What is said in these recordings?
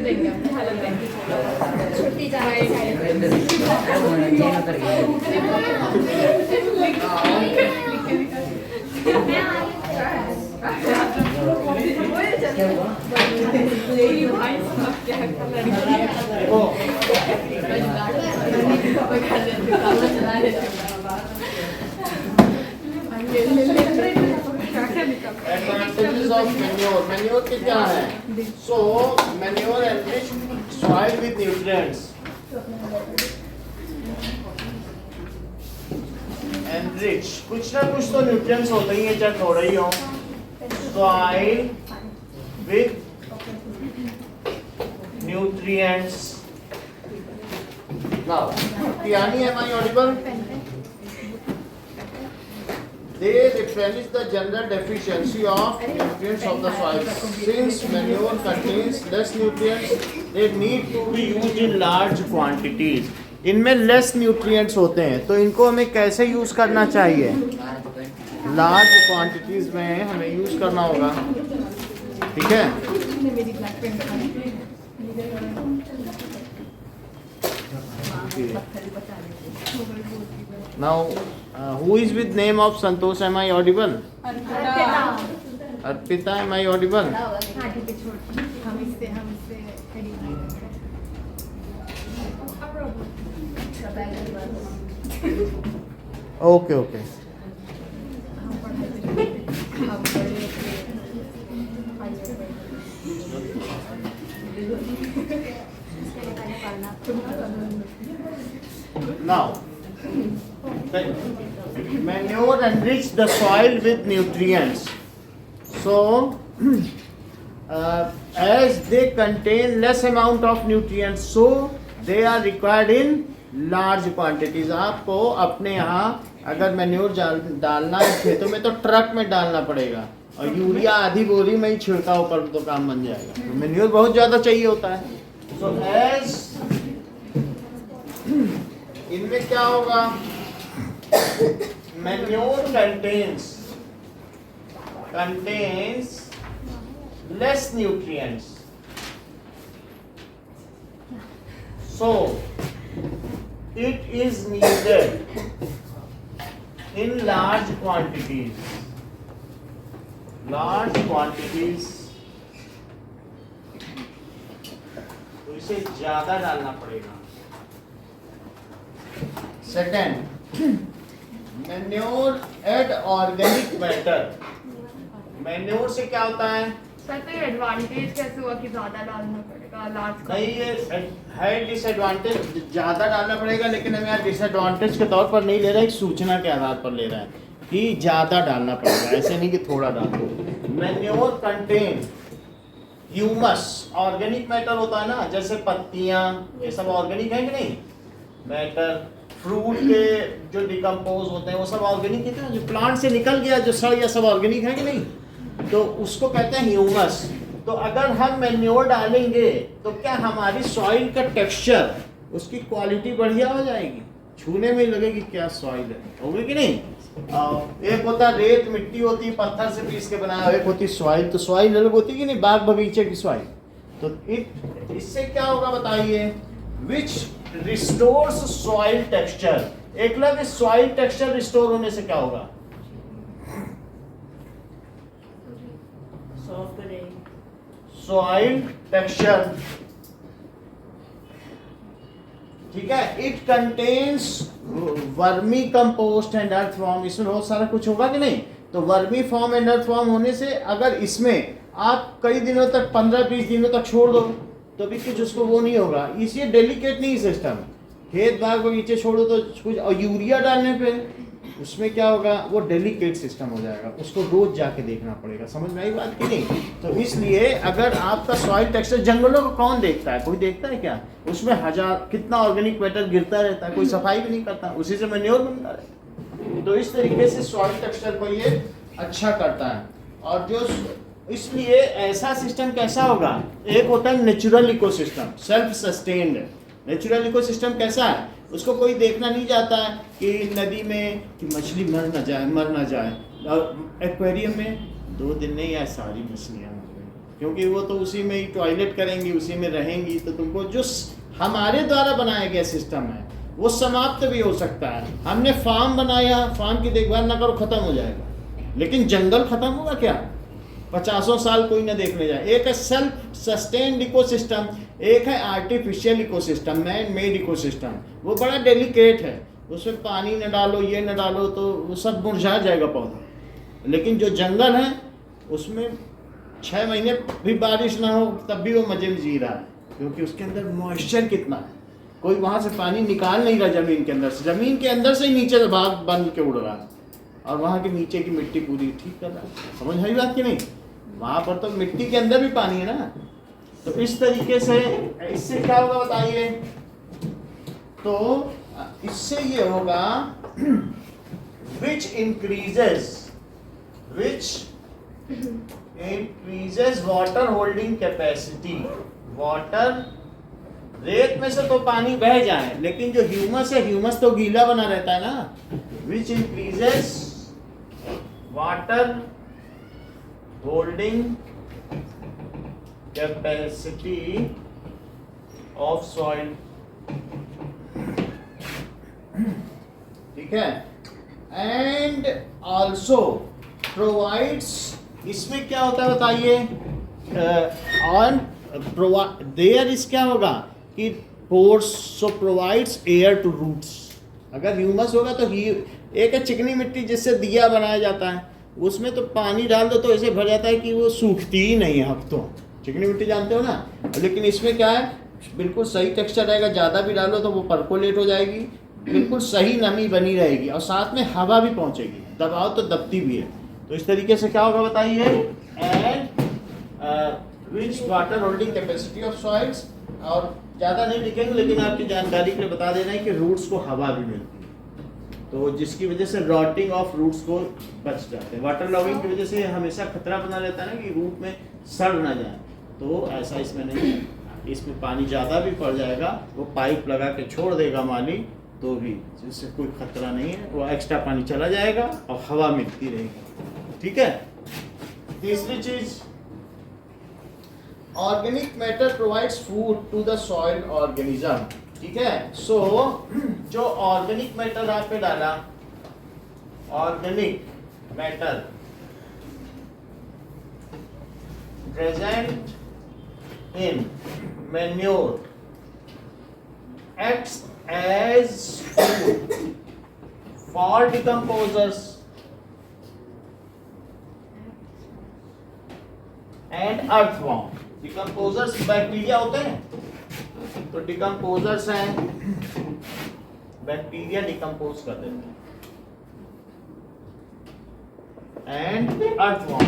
देंगे छुट्टी Advantages of manure. Manure के क्या है? So manure enrich soil with nutrients. Enrich कुछ ना कुछ तो nutrients होते ही हैं, चाहे थोड़ा ही हो. Soil with nutrients. Now, Tiani, am I audible? They replenish the general deficiency of nutrients of the soil. Since manure contains less nutrients, they need to be used in large quantities. इनमें less nutrients होते हैं, तो इनको हमें कैसे use करना चाहिए? Large quantities में हमें यूज करना होगा, ठीक है? Now, who is with name of Santosh? Am I audible? Arpita, am I audible? Okay, okay. Now, manure enrich the soil with nutrients. So, as they contain less amount of nutrients, so they are required in large quantities. आपको अपने यहाँ अगर manure डालना है खेतों में तो truck में डालना पड़ेगा, और यूरिया आधी बोरी में ही छिड़काव कर तो काम बन जाएगा. तो मैन्योर बहुत ज़्यादा चाहिए होता है. So as इनमें क्या होगा? Manure contains less nutrients. So it is needed in large quantities. तो इसे ज्यादा डालना पड़ेगा. Second, manure add organic matter. Manure से क्या होता है? सर तो एडवांटेज कैसे हुआ कि ज्यादा डालना पड़ेगा? लार्ज नहीं, ये है डिसएडवांटेज. ज्यादा डालना पड़ेगा, लेकिन हम यहाँ डिसएडवांटेज के तौर पर नहीं ले रहे, एक सूचना के आधार पर ले रहे हैं कि ज्यादा डालना पड़ेगा, ऐसे नहीं कि थोड़ा डालो. Manure contain humus. Organic matter होता है ना, जैसे पत्तियां, ये सब ऑर्गेनिक है कि नहीं? मैटर. फ्रूट के जो डिकम्पोज होते हैं वो सब ऑर्गेनिक ही हैं, जो प्लांट से निकल गया, जो सड़ गया, सब ऑर्गेनिक है कि नहीं? तो उसको कहते हैं ह्यूमस. तो अगर हम मैन्योर डालेंगे तो क्या हमारी सॉइल का टेक्सचर, उसकी क्वालिटी बढ़िया हो जाएगी, छूने में लगेगी क्या सॉइल है, होगी कि नहीं? एक होता रेत, मिट्टी होती है, पत्थर से पीस के बनाया, एक होती सॉइल. तो सॉइल अलग होती है कि नहीं, बाग बगीचे की सॉइल. तो इससे क्या होगा बताइए? Which restores soil texture. Eklavya, soil texture restore होने से क्या होगा? सॉइल टेक्सचर, ठीक है. It contains vermicompost and earthworm. इसमें बहुत सारा कुछ होगा कि नहीं? तो vermi form and earthworm होने से अगर इसमें आप कई दिनों तक, 15-20 दिनों तक छोड़ दो तो भी कुछ उसको वो नहीं होगा. इसलिए डेलिकेट नहीं सिस्टम. खेत बाग बगीचे छोड़ो तो कुछ, और यूरिया डालने पे उसमें क्या होगा? वो डेलिकेट सिस्टम हो जाएगा, उसको रोज जाके देखना पड़ेगा. समझ में आई बात कि नहीं? तो इसलिए अगर आपका सॉइल टेक्सचर, जंगलों को कौन देखता है? कोई देखता है क्या? उसमें हजार कितना ऑर्गेनिक मैटर गिरता रहता है, कोई सफाई भी नहीं करता, उसी से मैन्योर बनता रहता है. तो इस तरीके से सॉइल टेक्सचर को ये अच्छा करता है. और जो इसलिए ऐसा सिस्टम कैसा होगा? एक होता है natural ecosystem, self sustained. Natural ecosystem कैसा है? उसको कोई देखना नहीं जाता है कि नदी में कि मछली मर ना जाए. और एक्वेरियम में 2 दिन में या सारी मछलियाँ मर गई. क्योंकि वो तो उसी में ही टॉयलेट करेंगी, उसी में रहेंगी, तो तुमको जो हमारे द्वारा बनाया गया सिस्टम है वो समाप्त भी हो सकता है। हमने फार्म बनाया, फार्म की देखभाल ना करो, खत्म हो जाएगा, लेकिन जंगल खत्म होगा क्या? 50 साल कोई ना देखने जाए। एक है सेल्फ सस्टेन्ड इकोसिस्टम, एक है artificial ecosystem, man made ecosystem. वो बड़ा डेलिकेट है, उसमें पानी न डालो, ये न डालो तो वो सब मुरझा जाएगा पौधा। लेकिन जो जंगल है उसमें 6 महीने भी बारिश ना हो तब भी वो मजे में जी रहा है, क्योंकि उसके अंदर मॉइस्चर कितना है। कोई वहाँ से पानी निकाल नहीं रहा ज़मीन के अंदर से, ज़मीन के अंदर से ही नीचे से भाग बन के उड़ रहा है, और वहाँ के नीचे की मिट्टी पूरी ठीक कर रहा है। समझ आई बात कि नहीं? वहाँ पर तो मिट्टी के अंदर भी पानी है ना। तो इस तरीके से इससे क्या होगा बताइए? तो इससे ये होगा which increases water holding capacity। Water, रेत में से तो पानी बह जाए, लेकिन जो ह्यूमस है, ह्यूमस तो गीला बना रहता है ना। which increases water holding capacity of soil। ठीक है। एंड ऑल्सो प्रोवाइड्स, इसमें क्या होता है बताइए? ऑन देयर इस क्या होगा कि pores, so provides air to roots. अगर ह्यूमस होगा तो एक है चिकनी मिट्टी जिससे दिया बनाया जाता है, उसमें तो पानी डाल दो तो ऐसे भर जाता है कि वो सूखती ही नहीं है हफ्तों। चिकनी मिट्टी जानते हो ना? लेकिन इसमें क्या है, बिल्कुल सही टेक्सचर रहेगा, ज़्यादा भी डालो तो वो परकोलेट हो जाएगी, बिल्कुल सही नमी बनी रहेगी, और साथ में हवा भी पहुंचेगी, दबाओ तो दबती भी है। तो इस तरीके से क्या होगा बताइए? And which water holding capacity of soils. और ज़्यादा नहीं लिखेंगे, लेकिन आपकी जानकारी के लिए बता देना है कि रूट्स को हवा भी मिलती है, तो जिसकी वजह से रॉटिंग ऑफ रूट्स को बच जाते हैं। वाटर लॉगिंग की वजह से हमेशा खतरा बना रहता है ना कि रूट में सड़ ना जाए, तो ऐसा इसमें नहीं है। इसमें पानी ज़्यादा भी पड़ जाएगा, वो पाइप लगा के छोड़ देगा माली, तो भी जिससे कोई खतरा नहीं है, वो एक्स्ट्रा पानी चला जाएगा और हवा मिलती रहेगी। ठीक है। तीसरी चीज, organic matter provides food to the soil organism. ठीक है। सो जो ऑर्गेनिक मैटर आपने डाला, organic matter present in manure acts as food for decomposers and earthworm। decomposers bacteria होते हैं, तो decomposers हैं, बैक्टीरिया डिकम्पोज कर देते हैं, and earthworm।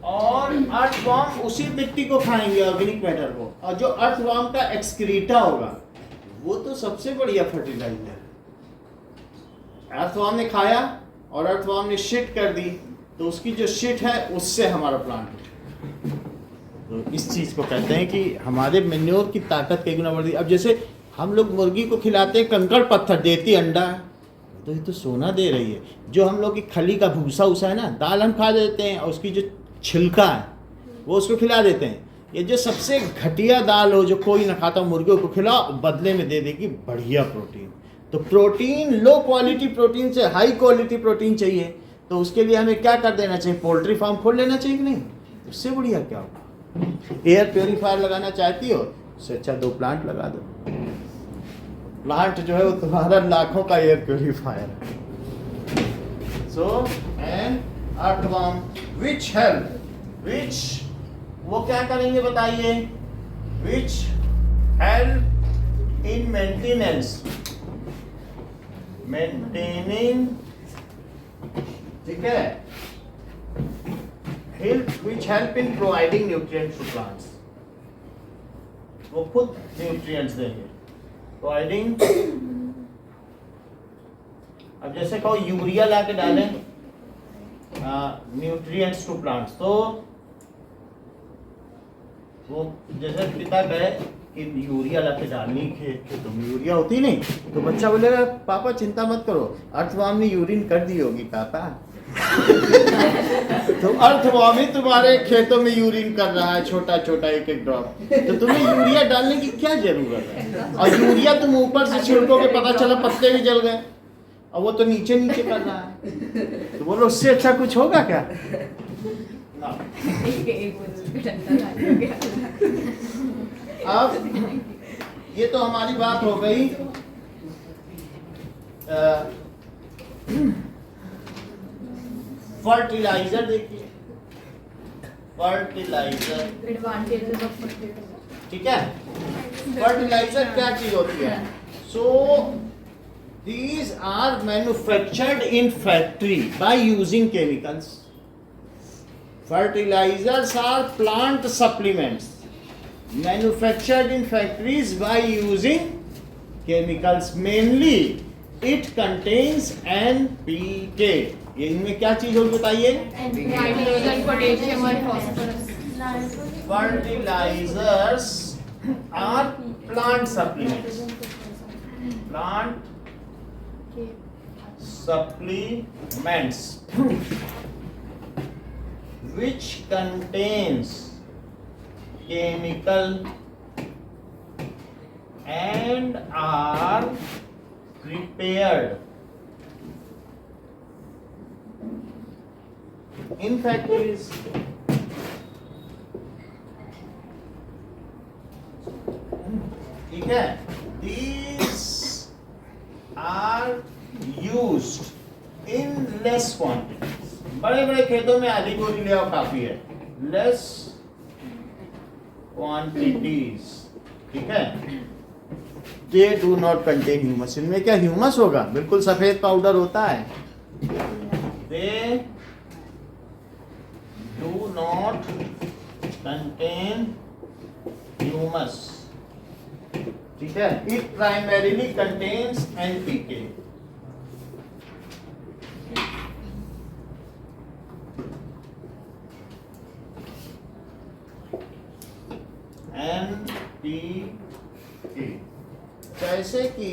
और अर्थवॉर्म उसी मिट्टी को खाएंगे, ऑर्गेनिक मैटर को, और जो अर्थवॉर्म का एक्सक्रीटा होगा वो तो सबसे बढ़िया फर्टिलाइजर है। अर्थवॉर्म ने खाया और अर्थवॉर्म ने शिट कर दी, तो उसकी जो शिट है उससे हमारा प्लांट उठे। तो इस चीज़ को कहते हैं कि हमारे मेन्योर की ताकत कई गुना बढ़ गई। अब जैसे हम लोग मुर्गी को खिलाते हैं कंकड़ पत्थर, देती अंडा, तो ये तो सोना दे रही है। जो हम लोग की खली का भूसा उसा है ना, दाल हम खा देते हैं, और उसकी जो छिलका है वो उसको खिला देते हैं। ये जो सबसे घटिया दाल हो जो कोई ना खाता, मुर्गियों को खिलाओ, बदले में दे देगी बढ़िया प्रोटीन। तो प्रोटीन, लो क्वालिटी प्रोटीन से हाई क्वालिटी प्रोटीन चाहिए, तो उसके लिए हमें क्या कर देना चाहिए? पोल्ट्री फार्म खोल लेना चाहिए कि नहीं? उससे बढ़िया क्या होगा? एयर प्योरीफायर लगाना चाहती हो, उससे अच्छा 2 प्लांट लगा दो। प्लांट जो है वो तुम्हारा लाखों का एयर प्योरीफायर है। So and earthworm which help, which वो क्या करेंगे बताइए? Which help in maintenance, maintaining, ठीक है, help which help in providing nutrients to plants. वो खुद न्यूट्रिएंट्स देंगे, प्रोवाइडिंग। अब जैसे कहो यूरिया ला के डालें न्यूट्रिएंट्स टू प्लांट्स, तो वो जैसे पिता कहे कि यूरिया ला के डालनी खेतों में, यूरिया होती नहीं, तो बच्चा बोलेगा पापा चिंता मत करो, अर्थवॉर्म ने यूरिन कर दी होगी पापा, तो अर्थवामी तुम्हारे खेतों में यूरिन कर रहा है छोटा छोटा एक एक ड्रॉप, तो तुम्हें यूरिया डालने की क्या जरूरत है? और यूरिया तुम ऊपर से छिड़कोगे, पता चला पत्ते भी जल गए, और वो तो नीचे नीचे कर रहा है, तो बोलो उससे अच्छा कुछ होगा क्या? ना। अब ये तो हमारी बात हो गई फर्टिलाइजर। देखिए फर्टिलाइजर, एडवांटेजेस ऑफ फर्टिलाइजर, ठीक है। फर्टिलाइजर क्या चीज होती है? सो these are manufactured in factory by using chemicals. Fertilizers are plant supplements manufactured in factories by using chemicals. Mainly it contains NPK. ये इनमें क्या चीज होगी बताइए? नाइट्रोजन, पोटेशियम और phosphorus. Fertilizers are plant supplements. Plant supplements which contains chemical and are prepared in factories. ठीक है, these are used in less quantities. बड़े बड़े खेतों में आधी बोरी ले आओ काफी है, less quantities, ठीक है। They do not contain humus. इनमें क्या ह्यूमस होगा? बिल्कुल सफेद पाउडर होता है। They do not contain humus, ठीक है। It primarily contains NPK. NPK जैसे कि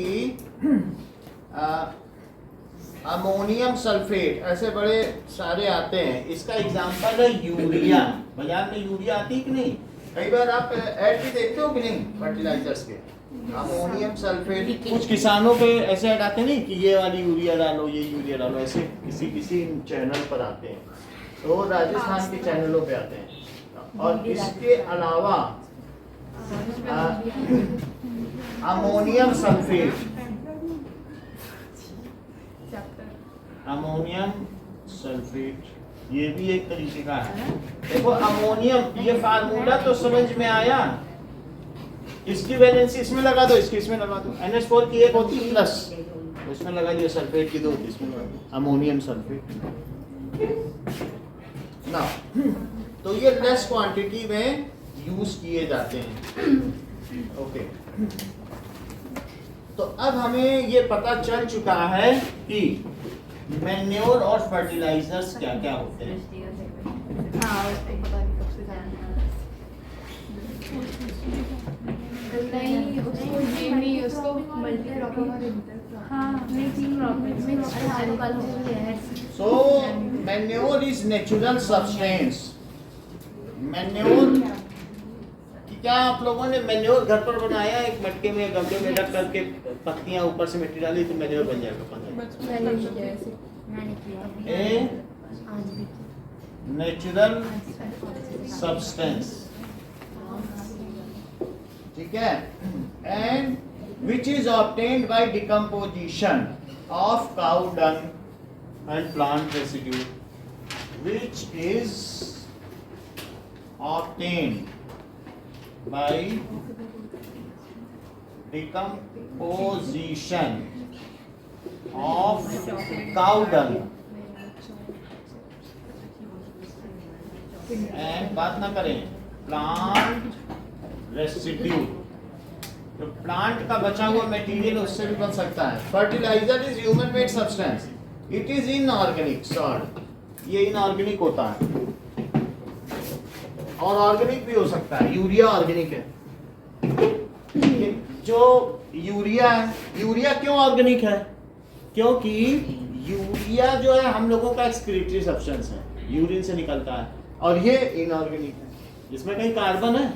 अमोनियम सल्फेट, ऐसे बड़े सारे आते हैं। इसका एग्जांपल है यूरिया। बाजार में यूरिया आती कि नहीं? कई बार आप ऐड भी देखते हो कि नहीं फर्टिलाइजर्स के? अमोनियम सल्फेट, कुछ किसानों पे ऐसे ऐड आते नहीं कि ये वाली यूरिया डालो, ये यूरिया डालो, ऐसे किसी किसी चैनल पर आते हैं, तो राजस्थान के चैनलों पे आते हैं। और इसके अलावा अमोनियम सल्फेट, अमोनियम सल्फेट ये भी एक तरीके का है। देखो अमोनियम, ये फार्मूला तो समझ में आया। इसकी वैलेंसी इसमें लगा दो, इसकी इसमें लगा दो। NH4 की एक होती है प्लस, इसमें लगा दिया, सल्फेट की दो होती, इसमें लगा दो अमोनियम सल्फेट ना। तो ये लेस क्वांटिटी में यूज किए जाते हैं। ओके, तो अब हमें ये पता चल चुका है कि मैन्योर और फर्टिलाइजर्स क्या क्या होते हैं। नहीं उसको ये नहीं, उसको so manure is natural substance. Manure क्या आप लोगों ने मैन्योर घर पर बनाया? एक मटके में गमले में रख करके पत्तियां ऊपर से मिट्टी डाली तो मैन्योर बन जाएगा। नेचुरल सब्सटेंस, ठीक है। And which is obtained by decomposition of cow dung and plant residue, which is obtained by decomposition of cow dung and बात ना करें प्लांट रेसिड्यू। तो प्लांट का बचा हुआ मटेरियल उससे भी बन सकता है। Fertiliser is human made substance, it is inorganic salt, ये इनऑर्गेनिक होता है और ऑर्गेनिक भी हो सकता है। यूरिया ऑर्गेनिक है, जो यूरिया है, यूरिया क्यों ऑर्गेनिक है? क्योंकि यूरिया यूरिया जो है हम लोगों का एक्सक्रीटरी सब्सटेंस है, यूरिन से निकलता है, और ये इनऑर्गेनिक है। जिसमें कहीं कार्बन है,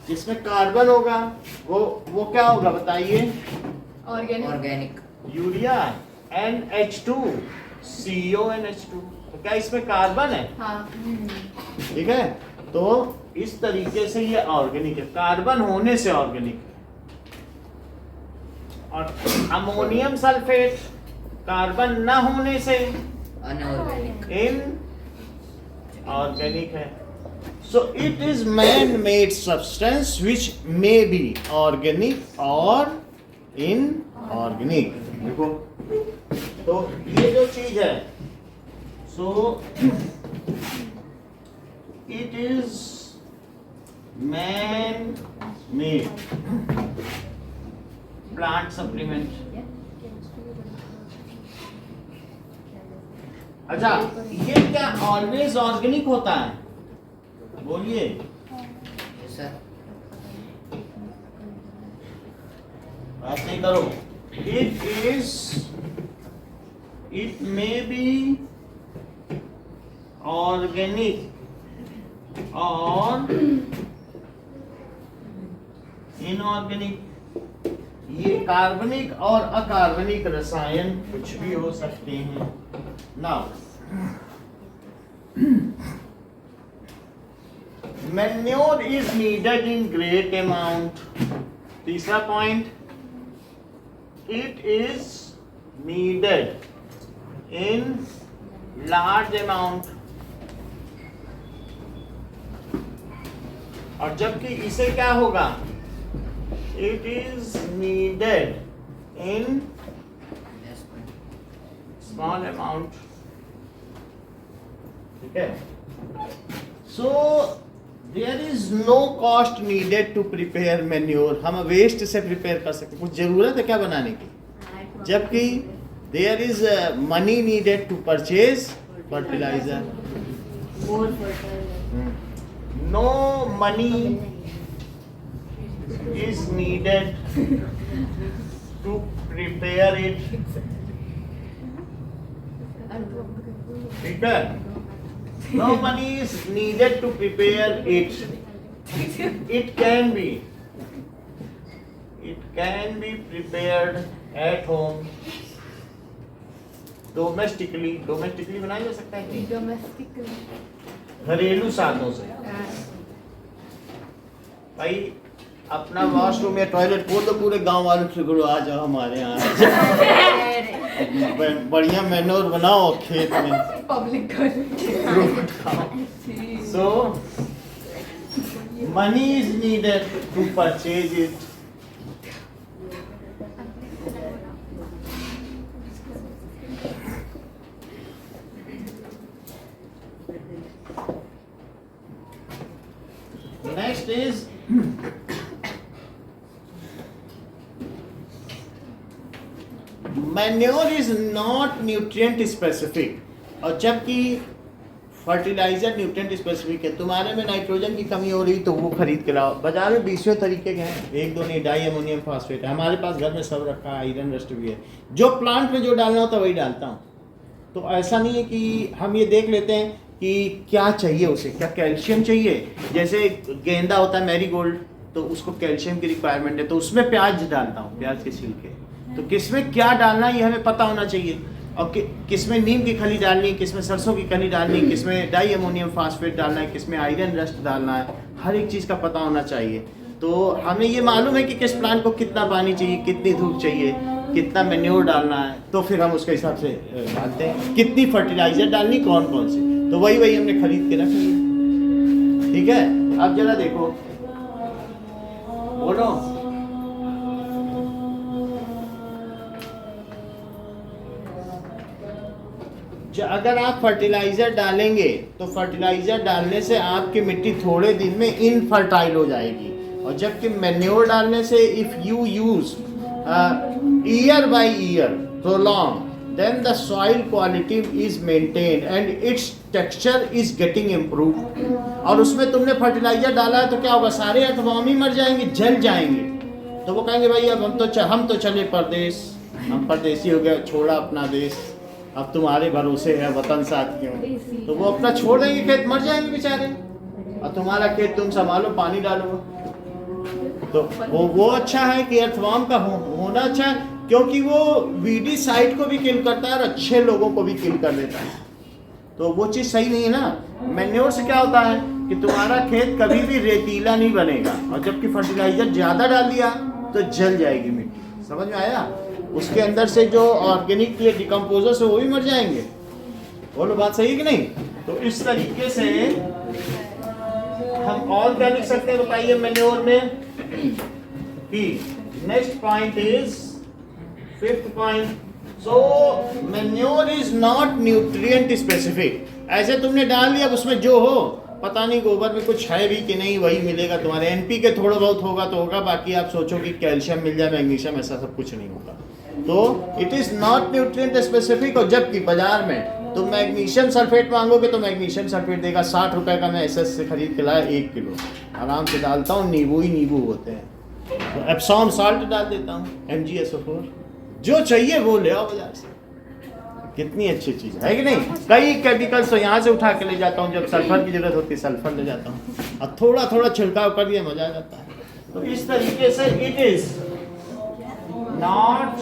जिसमें कार्बन होगा वो क्या होगा बताइए? ऑर्गेनिक। यूरिया NH2 CONH2, तो क्या इसमें कार्बन है? हाँ। ठीक है, तो इस तरीके से ये ऑर्गेनिक है, कार्बन होने से ऑर्गेनिक है। और अमोनियम सल्फेट कार्बन न होने से अनऑर्गेनिक। इनऑर्गेनिक है। So it is man-made substance which may be organic or inorganic. देखो, तो ये जो चीज है, so it is man-made plant supplement. अच्छा, ये क्या ऑलवेज ऑर्गेनिक होता है? बोलिए। सर बात नहीं करो। इट मे बी ऑर्गेनिक और इनऑर्गेनिक। ये कार्बनिक और अकार्बनिक रसायन कुछ भी हो सकते हैं। Now manure is needed in great amount. तीसरा point, it is needed in large amount. और जबकि इसे क्या होगा? It is needed in small amount. ठीक है, so there is no cost needed to prepare manure. हम वेस्ट से प्रिपेयर कर सकते, कुछ जरूरत है क्या बनाने की? जबकि there is money needed to purchase fertilizer. No money is needed to prepare it. ठीक है, no money is needed to prepare it. It can be prepared at home domestically बनाया जा सकता है कि डोमेस्टिक। घरेलू साधनों से। भाई अपना वॉशरूम या टॉयलेट खोल दो, पूरे गांव वालों से बोलो आ जाओ हमारे यहाँ, बढ़िया मैनोर बनाओ खेत में, पब्लिक फ्रूट खाओ। So money is needed to purchase it. Next is manure is not nutrient specific. और जबकि फर्टिलाइजर न्यूट्रिएंट स्पेसिफिक है। तुम्हारे में नाइट्रोजन की कमी हो रही तो वो खरीद के लाओ। बाजार में 20 तरीके के हैं, एक दो नहीं, डाई अमोनियम फास्फेट है। हमारे पास घर में सब रखा है, आयरन रस्ट भी है। जो प्लांट में जो डालना होता है वही डालता हूँ। तो ऐसा नहीं है कि हम ये देख लेते हैं कि क्या चाहिए उसे, क्या कैल्शियम चाहिए। जैसे गेंदा होता है मैरीगोल्ड, तो उसको कैल्शियम की रिक्वायरमेंट है, तो उसमें प्याज डालता हूँ, प्याज के छिलके। तो किसमें क्या डालना है ये हमें पता होना चाहिए। और किसमें नीम की खली डालनी है, किसमें सरसों की खली डालनी है, किसमें डाई अमोनियम फास्फेट डालना है, किसमें आयरन रस्ट डालना है, हर एक चीज़ का पता होना चाहिए। तो हमें ये मालूम है कि किस प्लांट को कितना पानी चाहिए, कितनी धूप चाहिए, कितना मैन्योर डालना है, तो फिर हम उसके हिसाब से डालते हैं। कितनी फर्टिलाइजर डालनी, कौन कौन सी, तो वही हमने खरीद के रख लिया। ठीक है, अब जरा देखो, बोलो। अगर आप फर्टिलाइजर डालेंगे तो फर्टिलाइजर डालने से आपकी मिट्टी थोड़े दिन में इनफर्टाइल हो जाएगी। और जबकि मैन्योर डालने से if you use year by year prolong, then the soil quality is maintained and its texture is getting improved. और उसमें तुमने फर्टिलाइजर डाला है तो क्या होगा, सारे अर्थवर्म ही मर जाएंगे, जल जाएंगे। तो वो कहेंगे भाई अब हम तो चले परदेश, हम परदेसी हो गए, छोड़ा अपना देश। अब तुम्हारे भरोसे है वतन साथ क्यों, तो वो अपना छोड़ देंगे, खेत मर जाएंगे बेचारे, और तुम्हारा खेत तुम संभालो, पानी डालो। तो वो अच्छा है कि अर्थवार्म का होना अच्छा है, क्योंकि वो वीडी साइट को भी किल करता है और अच्छे लोगों को भी किल कर देता है, तो वो चीज़ सही नहीं है ना। मैन्योर से क्या होता है कि तुम्हारा खेत कभी भी रेतीला नहीं बनेगा, और जबकि फर्टिलाइजर ज़्यादा डाल दिया तो जल जाएगी मिट्टी। समझ में आया? उसके अंदर से जो ऑर्गेनिक ये डिकम्पोजर्स है वो भी मर जाएंगे। बोलो बात सही है कि नहीं? तो इस तरीके से हम और क्या लिख सकते हैं बताइए मैन्योर में कि next point is fifth point, so manure is not nutrient specific. ऐसे तुमने डाल दिया, अब उसमें जो हो पता नहीं गोबर में कुछ है भी कि नहीं, वही मिलेगा तुम्हारे। एनपीके थोड़ा बहुत होगा तो होगा, बाकी आप सोचो कि कैल्शियम मिल जाए, मैग्नीशियम, ऐसा सब कुछ नहीं होगा। तो it is not nutrient specific. और जबकि बाजार में तुम मैग्नीशियम सल्फेट मांगोगे तो मैग्नीशियम सल्फेट देगा 60 रुपए का। मैं एसएस से खरीद के लाया 1 किलो, आराम से डालता हूँ, नींबू ही नींबू होते हैं। तो एप्सॉम साल्ट डाल देता हूँ, MgSO4, जो चाहिए वो ले आओ बाजार से। कितनी अच्छी चीज़ है कि नहीं? कई केमिकल्स तो यहाँ से उठा के ले जाता हूँ, जब सल्फर की जरूरत होती है सल्फर ले जाता हूँ, और थोड़ा थोड़ा छिड़काव कर दिया, मजा आ जाता है। तो इस तरीके से it is not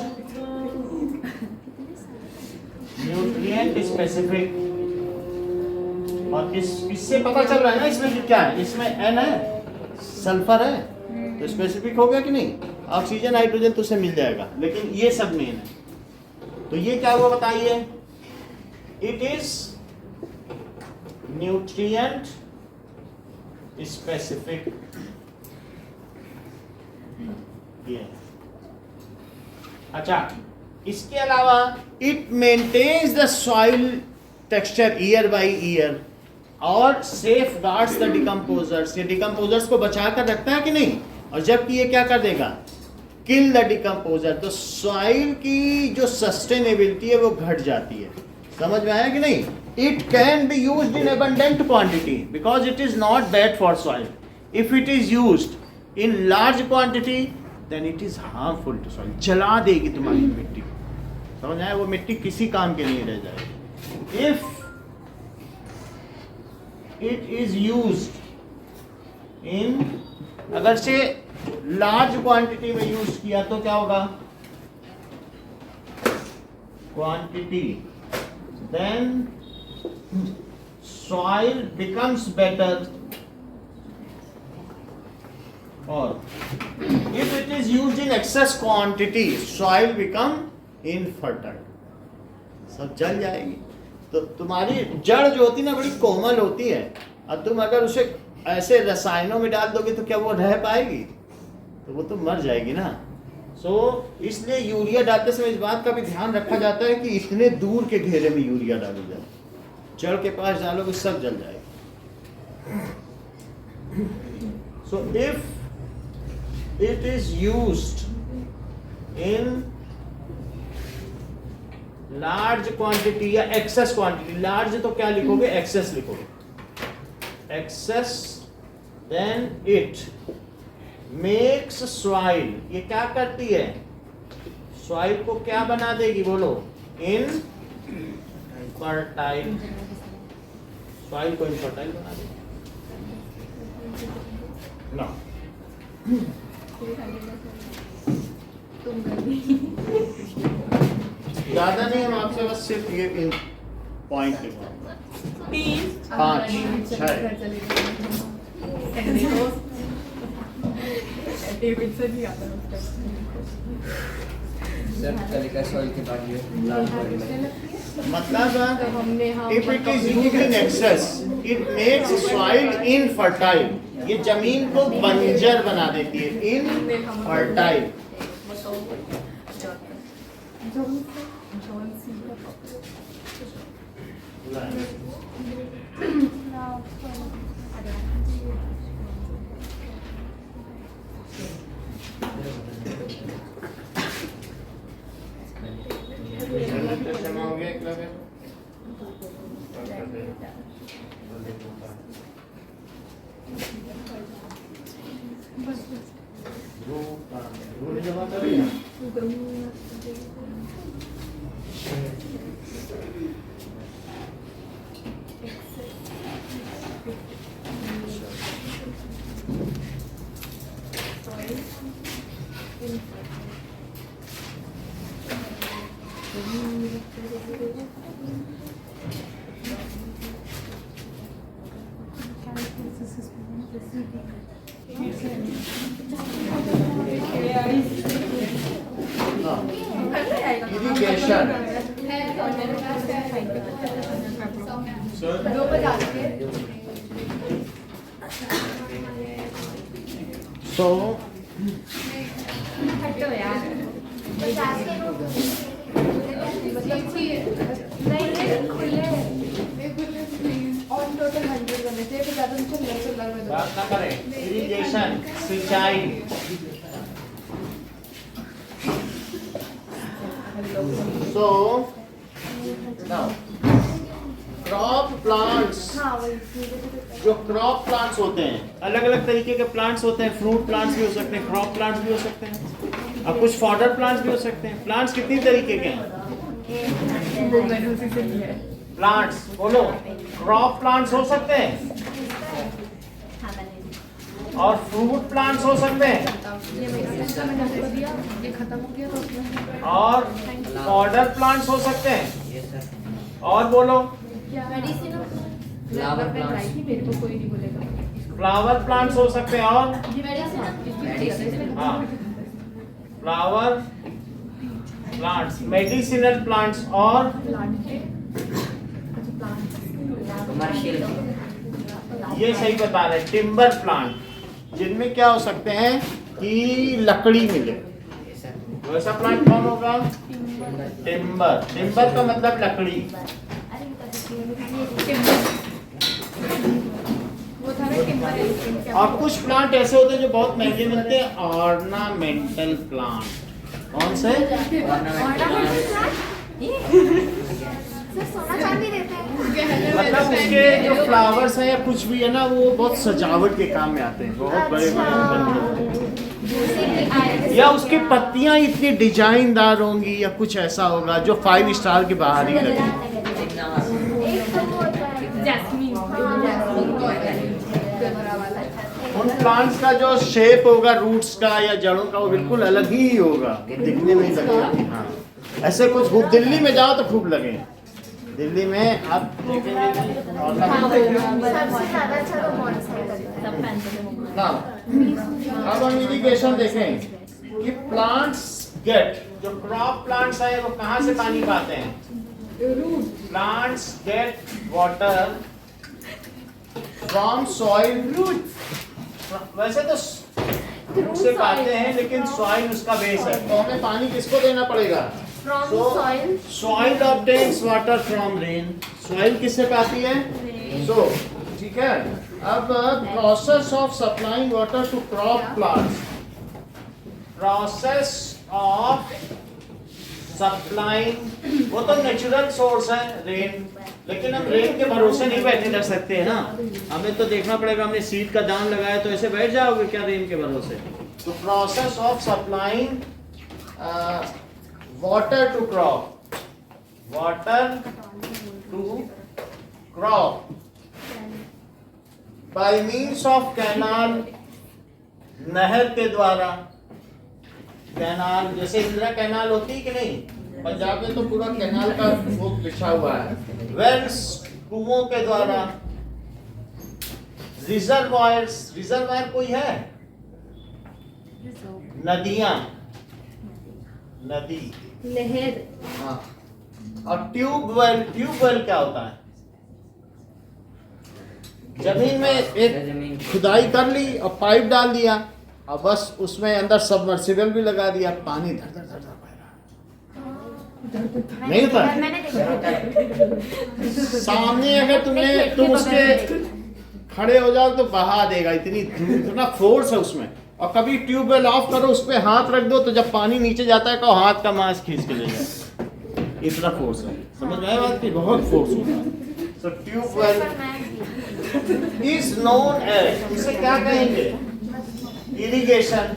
nutrient specific. और इससे पता चल रहा है ना इसमें कि क्या है, इसमें N है, सल्फर है, तो स्पेसिफिक हो गया कि नहीं? ऑक्सीजन हाइड्रोजन तो उसे मिल जाएगा, लेकिन ये सब मेन है। तो ये क्या हुआ बताइए? It is nutrient specific. ये अच्छा, इसके अलावा it maintains the soil texture year by year और सेफ गार्ड्स द डिकम्पोजर्स। ये डिकम्पोजर्स को बचा कर रखता है कि नहीं? और जबकि ये क्या कर देगा? Kill the decomposer. तो सॉइल की जो सस्टेनेबिलिटी है वो घट जाती है। समझ में आया कि नहीं? It can be used in abundant quantity because it is not bad for soil. If it is used in large quantity then it is harmful to soil. जला देगी तुम्हारी मिट्टी को। समझ आया? वो मिट्टी किसी काम के नहीं रह जाएगी। इफ इट इज यूज्ड इन, अगर से लार्ज क्वांटिटी में यूज किया तो क्या होगा? Quantity, then soil becomes better. और if it is used in excess quantity soil become infertile. सब जल जाएगी। तो तुम्हारी जड़ जो होती है ना, बड़ी कोमल होती है, और तुम अगर उसे ऐसे रसायनों में डाल दोगे तो क्या वो रह पाएगी? तो वो तो मर जाएगी ना। इसलिए यूरिया डालते समय इस बात का भी ध्यान रखा जाता है कि इतने दूर के घेरे में यूरिया डाली जाए। जड़ के पास डालोगे सब जल जाएगा। So if it is used in large quantity या एक्सेस क्वांटिटी, लार्ज तो क्या लिखोगे? एक्सेस लिखोगे, excess, then it makes soil. ये क्या करती है? सॉइल को क्या बना देगी? बोलो, इन फर्टाइल। सॉइल को इनफर्टाइल बना देगी ना। ज्यादा नहीं, हम आपसे बस सिर्फ ये पॉइंट लिखवाऊंगा। 5 6 मतलब if it is used in access it makes soil infertile. ये जमीन को बंजर बना देती है, इनफर्टाइल। जमा कर इरिगेशन दो बजा के सो हटो यार ऑन टोटल 100 करने थे फिर ज्यादा चल में बात ना करें। इरिगेशन सिंचाई सो नाउ क्रॉप प्लांट्स हाँ वही जो क्रॉप प्लांट्स होते हैं अलग अलग तरीके के प्लांट्स होते हैं। फ्रूट प्लांट्स भी हो सकते हैं, क्रॉप प्लांट्स भी हो सकते हैं और कुछ फॉडर प्लांट्स भी हो सकते हैं। प्लांट्स कितनी तरीके के हैं? वो मैंने उसी से लिया है प्लांट्स बोलो। क्रॉप प्लांट्स हो सकते हैं और फ्रूट प्लांट्स हो सकते हैं ये खत्म हो गया तो उसमें और फॉडर प्लांट्स हो सकते हैं। Yes sir. और बोलो फ्लावर प्लांट्स। मेरे को कोई नहीं बोलेगा फ्लावर प्लांट्स हो सकते हैं और हाँ फ्लावर प्लांट्स मेडिसिनल प्लांट्स और प्लांट के अच्छा प्लांट कमर्शियल। ये सही बता रहे हैं टिम्बर प्लांट जिनमें क्या हो सकते हैं कि लकड़ी मिले। Yes sir. वैसा प्लांट कौन होगा? टिम्बर। टिम्बर का मतलब लकड़ी। वो था ना टिम्बर और कुछ प्लांट ऐसे होते हैं जो बहुत महंगे मिलते हैं ऑर्नामेंटल प्लांट। कौन से? सोना चांदी देते हैं मतलब उसके जो फ्लावर्स हैं या कुछ भी है ना वो बहुत सजावट के काम में आते हैं। बहुत बड़े बड़े या उसकी पत्तियां इतनी डिजाइनदार होंगी या कुछ ऐसा होगा जो 5 स्टार के बाहर ही लगे। एक तो वो होता है जैस्मीन उन प्लांट्स का जो शेप होगा रूट्स का या जड़ों का वो बिल्कुल अलग ही होगा, दिखने में ही लगेगा। हाँ ऐसे कुछ खूब दिल्ली में जाओ तो खूब लगे। दिल्ली में आप देखेंगे सबसे ज्यादा अच्छा तो मॉन्साई ना। अब हम इरिगेशन देखें कि प्लांट्स गेट जो क्रॉप प्लांट्स है वो कहाँ से पानी पाते हैं? Plants get water from soil root. वैसे तो से पाते हैं लेकिन सॉइल उसका बेस है तो हमें पानी किसको देना पड़ेगा? From So, soil soil obtains water from rain. Soil किससे पाती है? So, ठीक है। अब process of supplying water to crop plants. Process of supplying वो तो नेचुरल सोर्स है रेन, लेकिन हम रेन के भरोसे नहीं बैठे रह सकते हैं ना। हमें तो देखना पड़ेगा हमने सीड का दान लगाया तो ऐसे बैठ जाओगे क्या रेन के भरोसे? तो process of supplying water to crop, water to crop by means of canal, नहर के द्वारा। कैनाल जैसे इंदिरा कैनाल होती है कि नहीं, पंजाब में तो पूरा कैनाल का वो बिछा हुआ है। वेल्स कुओं के द्वारा। रिजर्वायर्स, रिजर्वायर कोई है? नदियां, नदी, नहर हाँ। और ट्यूबवेल, ट्यूबवेल क्या होता है? जमीन में एक खुदाई कर ली और पाइप डाल दिया और बस उसमें अंदर सबमर्सिबल भी लगा दिया, पानी धर धर धर धर बह रहा। नहीं होता? मैंने देखा सामने अगर तुम उसके खड़े हो जाओ तो बहा देगा, इतना फोर्स है उसमें। और कभी ट्यूबवेल ऑफ करो उस पे हाथ रख दो तो जब पानी नीचे जाता है तो हाथ का मांस खींच के ले जाए, इतना फोर्स है। समझ में आया बात की? बहुत फोर्स होता है। तो ट्यूबवेल इज नोन एज, इसे क्या कहेंगे? इरिगेशन।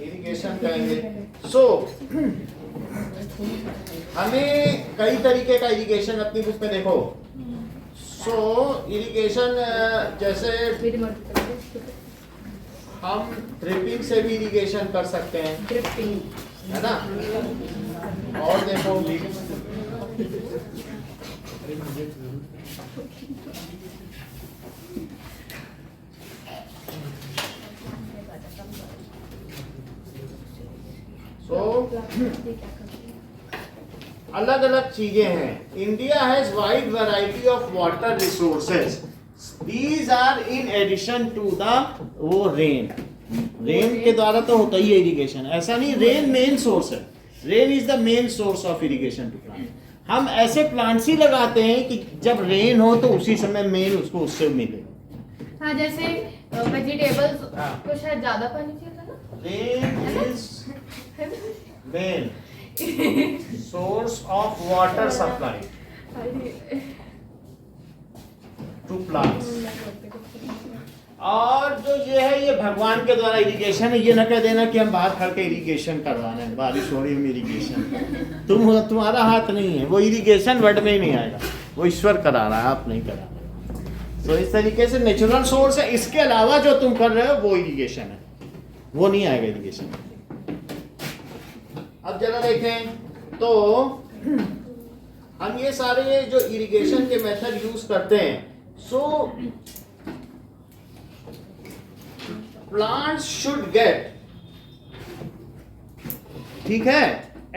इरिगेशन कहेंगे। सो हमें कई तरीके का इरिगेशन अपनी बुक में देखो। सो इरिगेशन जैसे हम ड्रिपिंग से भी इरिगेशन कर सकते हैं, है ना। और देखो अलग अलग चीजें हैं। India has wide variety of water resources, these are in addition to the वो रेन के द्वारा तो होता ही है इरिगेशन, ऐसा नहीं। रेन मेन सोर्स है, rain is the main source of irrigation to plant. हम ऐसे प्लांट्स ही लगाते हैं कि जब रेन हो तो उसी समय मेन उसको उससे मिले। हाँ, जैसे वेजिटेबल्स हाँ। को शायद ज्यादा पानी चाहिए था ना। Rain is main source of water supply to plants। और जो ये है ये भगवान के द्वारा इरिगेशन है। ये ना कह देना कि हम बाहर खड़ के इरिगेशन करवाना है, बारिश हो रही है इरिगेशन, तुम्हारा हाथ नहीं है। वो इरिगेशन वर्ड में ही नहीं आएगा, वो ईश्वर करा रहा है, आप नहीं करा रहे। तो इस तरीके से नेचुरल सोर्स है, इसके अलावा जो तुम कर रहे हो वो इरिगेशन है, वो नहीं आएगा इरिगेशन। अब जरा देखें तो हम ये सारे जो इरिगेशन के मेथड यूज करते हैं, सो प्लांट्स शुड गेट, ठीक है,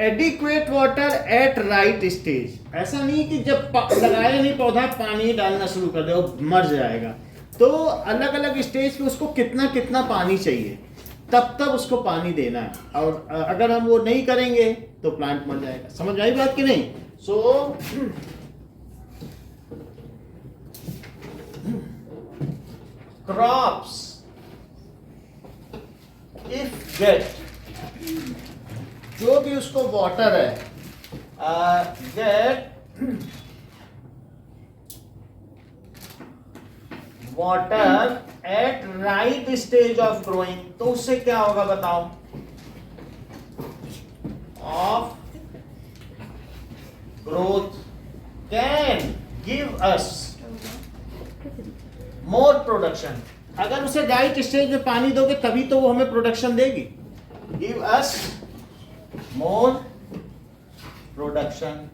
adequate water at right stage. ऐसा नहीं कि जब लगाया नहीं पौधा पानी डालना शुरू कर दे और मर जाएगा। तो अलग अलग स्टेज पे उसको कितना कितना पानी चाहिए, तब तब उसको पानी देना है। और अगर हम वो नहीं करेंगे तो प्लांट मर जाएगा। समझ आई बात कि नहीं? सो क्रॉप्स इफ गेट, जो भी उसको वाटर है, get water at right stage of growing, तो उससे क्या होगा बताओ? Of growth can give us more production. अगर उसे राइट स्टेज में पानी दोगे तभी तो वो हमें प्रोडक्शन देगी। Give us more production.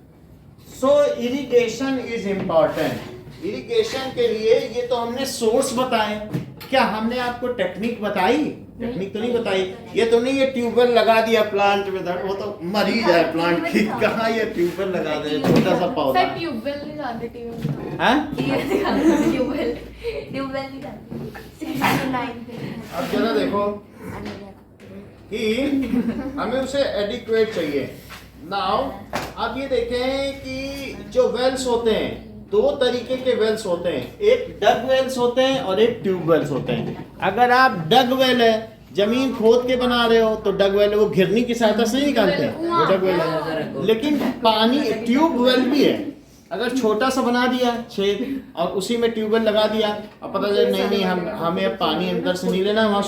So irrigation is important. Irrigation के लिए ये तो हमने सोर्स बताए, क्या हमने आपको टेक्निक बताई? टेक्निक तो नहीं बताई। ये तो नहीं ये ट्यूबवेल लगा दिया प्लांट में, वो तो मर ही जाए प्लांट की। कहाँ ये ट्यूबवेल लगा दे छोटा सा पौधा? सर ट्यूबवेल नहीं जानते, ट्यूबवेल हैं? ट्यूबवेल ट्यूबवेल नहीं जानते। 69 पे अब जरा देखो कि हमें उसे एडिक्वेट चाहिए। नाउ आप ये देखें कि जो वेल्स होते हैं, दो तरीके के वेल्स होते हैं, एक डग वेल्स होते हैं और एक ट्यूब वेल्स होते हैं। अगर आप डग वेल है, जमीन खोद के बना रहे हो, तो डग वेल है, वो घिरनी की सहायता से नहीं निकालते हैं, वो डग वेल है। लेकिन पानी ट्यूब वेल भी है। अगर छोटा सा बना दिया छेद और उसी में ट्यूबवेल लगा दिया और पता चले नहीं हमें अब पानी अंदर से नहीं लेना, वहाँ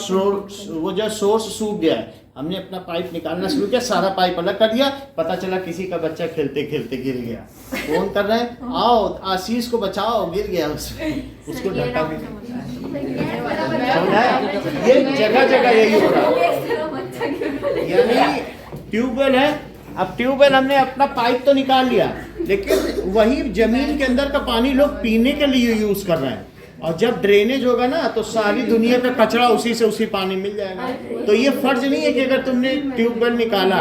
वो जो सोर्स सूख गया है, हमने अपना पाइप निकालना शुरू किया, सारा पाइप अलग कर दिया, पता चला किसी का बच्चा खेलते खेलते गिर गया। फोन कर रहे हैं, आओ आशीष को बचाओ, गिर गया उसमें, उसको ढका भी। ये जगह जगह यही हो रहा है। यानी ट्यूबवेल है, अब ट्यूबवेल हमने अपना पाइप तो निकाल लिया, लेकिन वही जमीन के अंदर का पानी लोग पीने के लिए यूज कर रहे हैं। और जब ड्रेनेज होगा ना तो सारी दुनिया का कचरा उसी से उसी पानी मिल जाएगा। तो ये फर्ज नहीं है कि अगर तुमने ट्यूबवेल निकाला,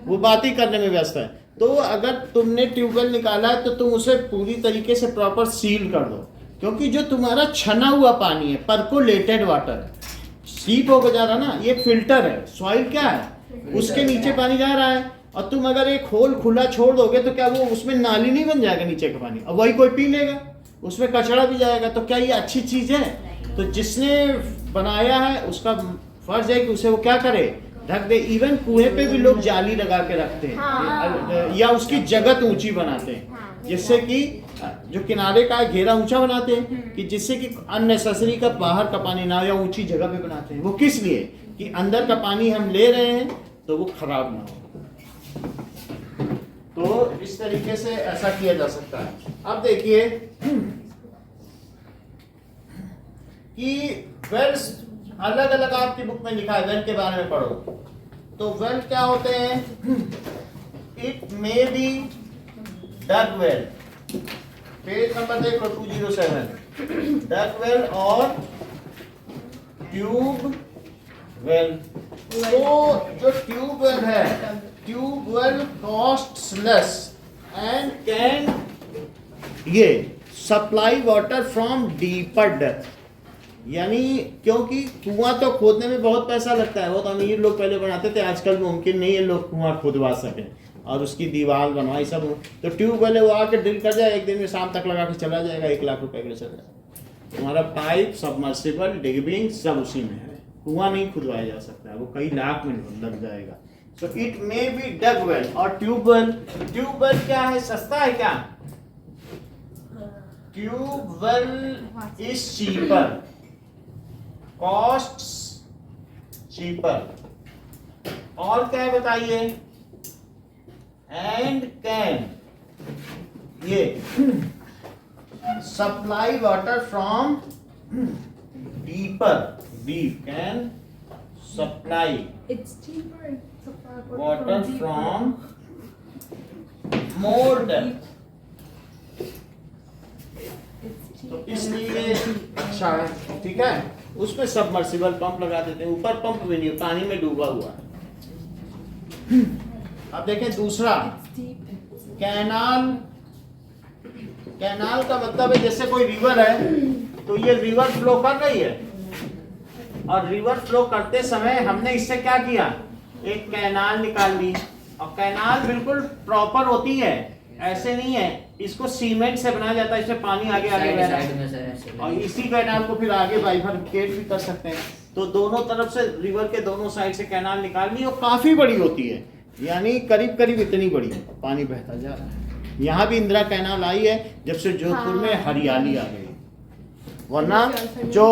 वो बात ही करने में व्यस्त है। तो अगर तुमने ट्यूबवेल निकाला है तो तुम उसे पूरी तरीके से प्रॉपर सील कर दो, क्योंकि जो तुम्हारा छना हुआ पानी है, परकोलेटेड वाटर है, सीप होकर जा रहा ना, ये फिल्टर है। सॉइल क्या है, उसके नीचे पानी जा रहा है, और तुम अगर एक होल खुला छोड़ दोगे तो क्या वो उसमें नाली नहीं बन जाएगा नीचे का पानी, और वही कोई पी लेगा, उसमें कचरा भी जाएगा। तो क्या ये अच्छी चीज है? तो जिसने बनाया है उसका फर्ज है कि उसे वो क्या करे, ढक दे। इवन कुएं पे भी लोग जाली लगा के रखते हैं, हाँ। या उसकी जगत ऊंची बनाते हैं, जिससे कि जो किनारे का घेरा ऊंचा बनाते हैं कि जिससे कि अननेसेसरी का बाहर का पानी ना, या ऊंची जगह पे बनाते हैं। वो किस लिए? कि अंदर का पानी हम ले रहे हैं तो वो खराब ना हो। तो इस तरीके से ऐसा किया जा सकता है। अब देखिए कि वेल्स अलग अलग आपकी बुक में लिखा है, वेल के बारे में पढ़ो। तो वेल क्या होते हैं? It may be dug well, page number देख लो 207, डग वेल और ट्यूब वेल। तो जो ट्यूब वेल है, tube well costs less and can ये supply water from deeper depth, यानी क्योंकि कुआं तो खोदने में बहुत पैसा लगता है, बहुत अमीर लोग पहले बनाते थे, आजकल मुमकिन नहीं है लोग कुआं खुदवा सकें और उसकी दीवार बनवाई सब। तो ट्यूबवेल वो आके ड्रिल कर जाए, एक दिन में शाम तक लगा के चला जाएगा, 1 लाख रुपए के लिए चला जाएगा। तुम्हारा पाइप, सबमर्सिबल, डिगबिंग सब उसी में है, कुआं नहीं खुदवाया जा सकता है, वो कई लाख में लग जाएगा। So it may be dug well और ट्यूबवेल। ट्यूबवेल क्या है, सस्ता है क्या? Tubewell is cheaper, costs cheaper. और क्या है बताइए? एंड कैन ये supply water from deeper, deep can supply It's cheaper. Water from more depth. तो इसलिए अच्छा है, ठीक है। उसमें सबमर्सिबल पंप लगा देते हैं, ऊपर पंप भी नहीं, पानी में डूबा हुआ है। अब देखें दूसरा, कैनाल। कैनाल का मतलब है जैसे कोई रिवर है, तो ये रिवर फ्लो कर रही है और रिवर फ्लो करते समय हमने इससे क्या किया, एक कैनाल निकाल ली। और कैनाल बिल्कुल प्रॉपर होती है, ऐसे नहीं है, इसको सीमेंट से बनाया जाता है, इसमें पानी आगे आगे बह रहा साइड में है सर ऐसे और इसी कैनाल को फिर आगे बाइफरकेट भी कर सकते हैं। तो दोनों तरफ से, रिवर के दोनों साइड से कैनाल निकालनी, और काफी बड़ी होती है, यानी करीब करीब इतनी बड़ी है, पानी बहता जा रहा है। यहाँ भी इंदिरा कैनाल आई है जब से जोधपुर में हरियाली आ गई, वरना जो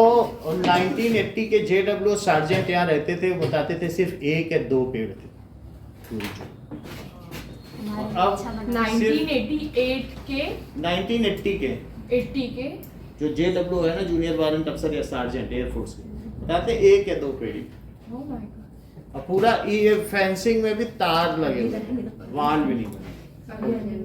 1980 के JW सार्जेंट यहाँ रहते थे, बताते थे सिर्फ 1 या 2 पेड़ थे। अब 1988 के 1980 के 80 के जो JW है ना, जूनियर वारंट अफसर या सार्जेंट एयरफोर्स के, बताते 1 या 2 पेड़ ही। Oh my God. और पूरा ये फेंसिंग में भी तार लगे हुए, वाल भी नहीं बने,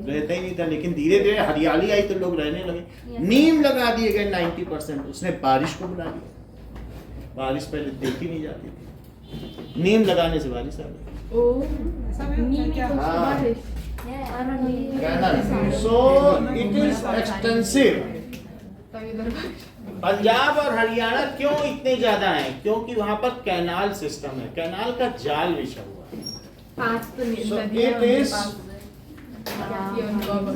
रहता ही नहीं था। लेकिन धीरे धीरे हरियाली आई तो लोग रहने लगे। नीम लगा दिए गए 90%, उसने बारिश को बुला दिया। बारिश पहले देखी नहीं जाती थी, नीम लगाने से बारिश आ गई। Oh, नीम को हाँ। बारिश। So it is extensive. तभी इधर बारिश। पंजाब और हरियाणा क्यों इतने ज्यादा हैं? क्योंकि वहां पर कैनाल सिस्टम है, कैनाल का जाल बिछा हुआ है। 5 तो नहीं, So नदियाँ it उनके is- पास है। क्या उनको अब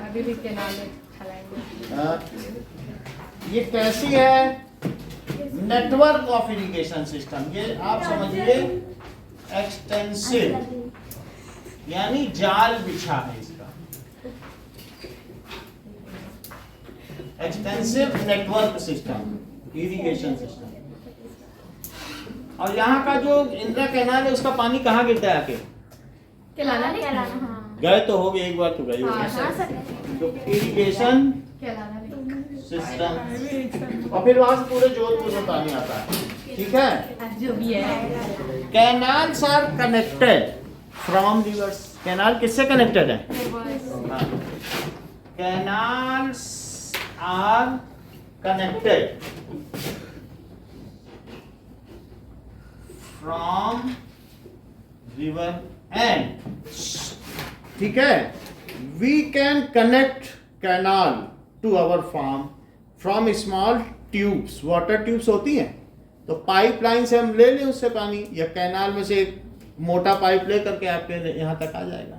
अभी भी केनाल में चलाएंगे। ये कैसी है? Network of irrigation system. ये आप समझिए एक्सटेंसिव, यानी जाल बिछा है इसका, extensive network system, irrigation system. और यहाँ का जो इंदिरा कैनाल है उसका पानी कहाँ गिरता है आके? केलाना नहीं हाँ गए तो हो गए, एक बार तो गए हो हाँ, गए। तो इरिगेशन केलाना नहीं। सिस्टम, और फिर वहां से पूरे जोधपुर में पानी आता है, ठीक है। जो भी है। Canals are connected from rivers. Canal किससे कनेक्टेड है? Canals are connected from river and, ठीक है। We can connect canal to our farm from small tubes. Water tubes होती हैं, तो पाइपलाइन से हम ले लें उससे पानी, या कैनाल में से एक मोटा पाइप ले करके आपके यहाँ तक आ जाएगा।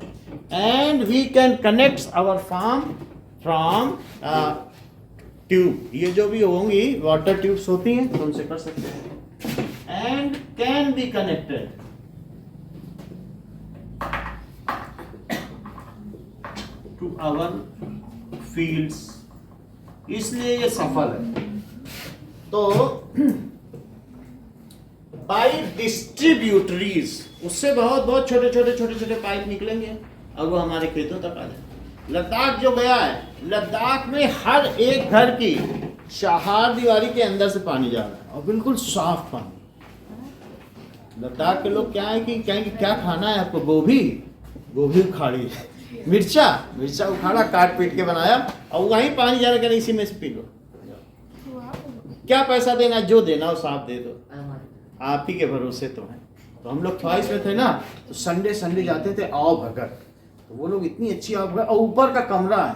And we can connect our farm from tube. ये जो भी होंगी वाटर ट्यूब्स होती हैं, तो उनसे कर सकते हैं। And can be connected to our fields, इसलिए ये सफल है। तो बाई डिस्ट्रीब्यूटरीज, उससे बहुत बहुत छोटे छोटे पाइप निकलेंगे और वो हमारे खेतों तक आ जाए। लद्दाख जो गया है, लद्दाख में हर एक घर की चार दीवारी के अंदर से पानी जा रहा है और बिल्कुल साफ पानी। लद्दाख के लोग क्या है कि कहेंगे क्या खाना है आपको, गोभी उखाड़ी, मिर्चा उखाड़ा काट पीट के बनाया और वहीं पानी जा रहा है, इसी में से पी लो। क्या पैसा देना, जो देना हो साफ दे दो, आप ही के भरोसे तो है। तो हम लोग ख्वाहिश में थे ना, तो संडे जाते थे आओ भगत, तो वो लोग इतनी अच्छी आओ भगत, और ऊपर का कमरा है,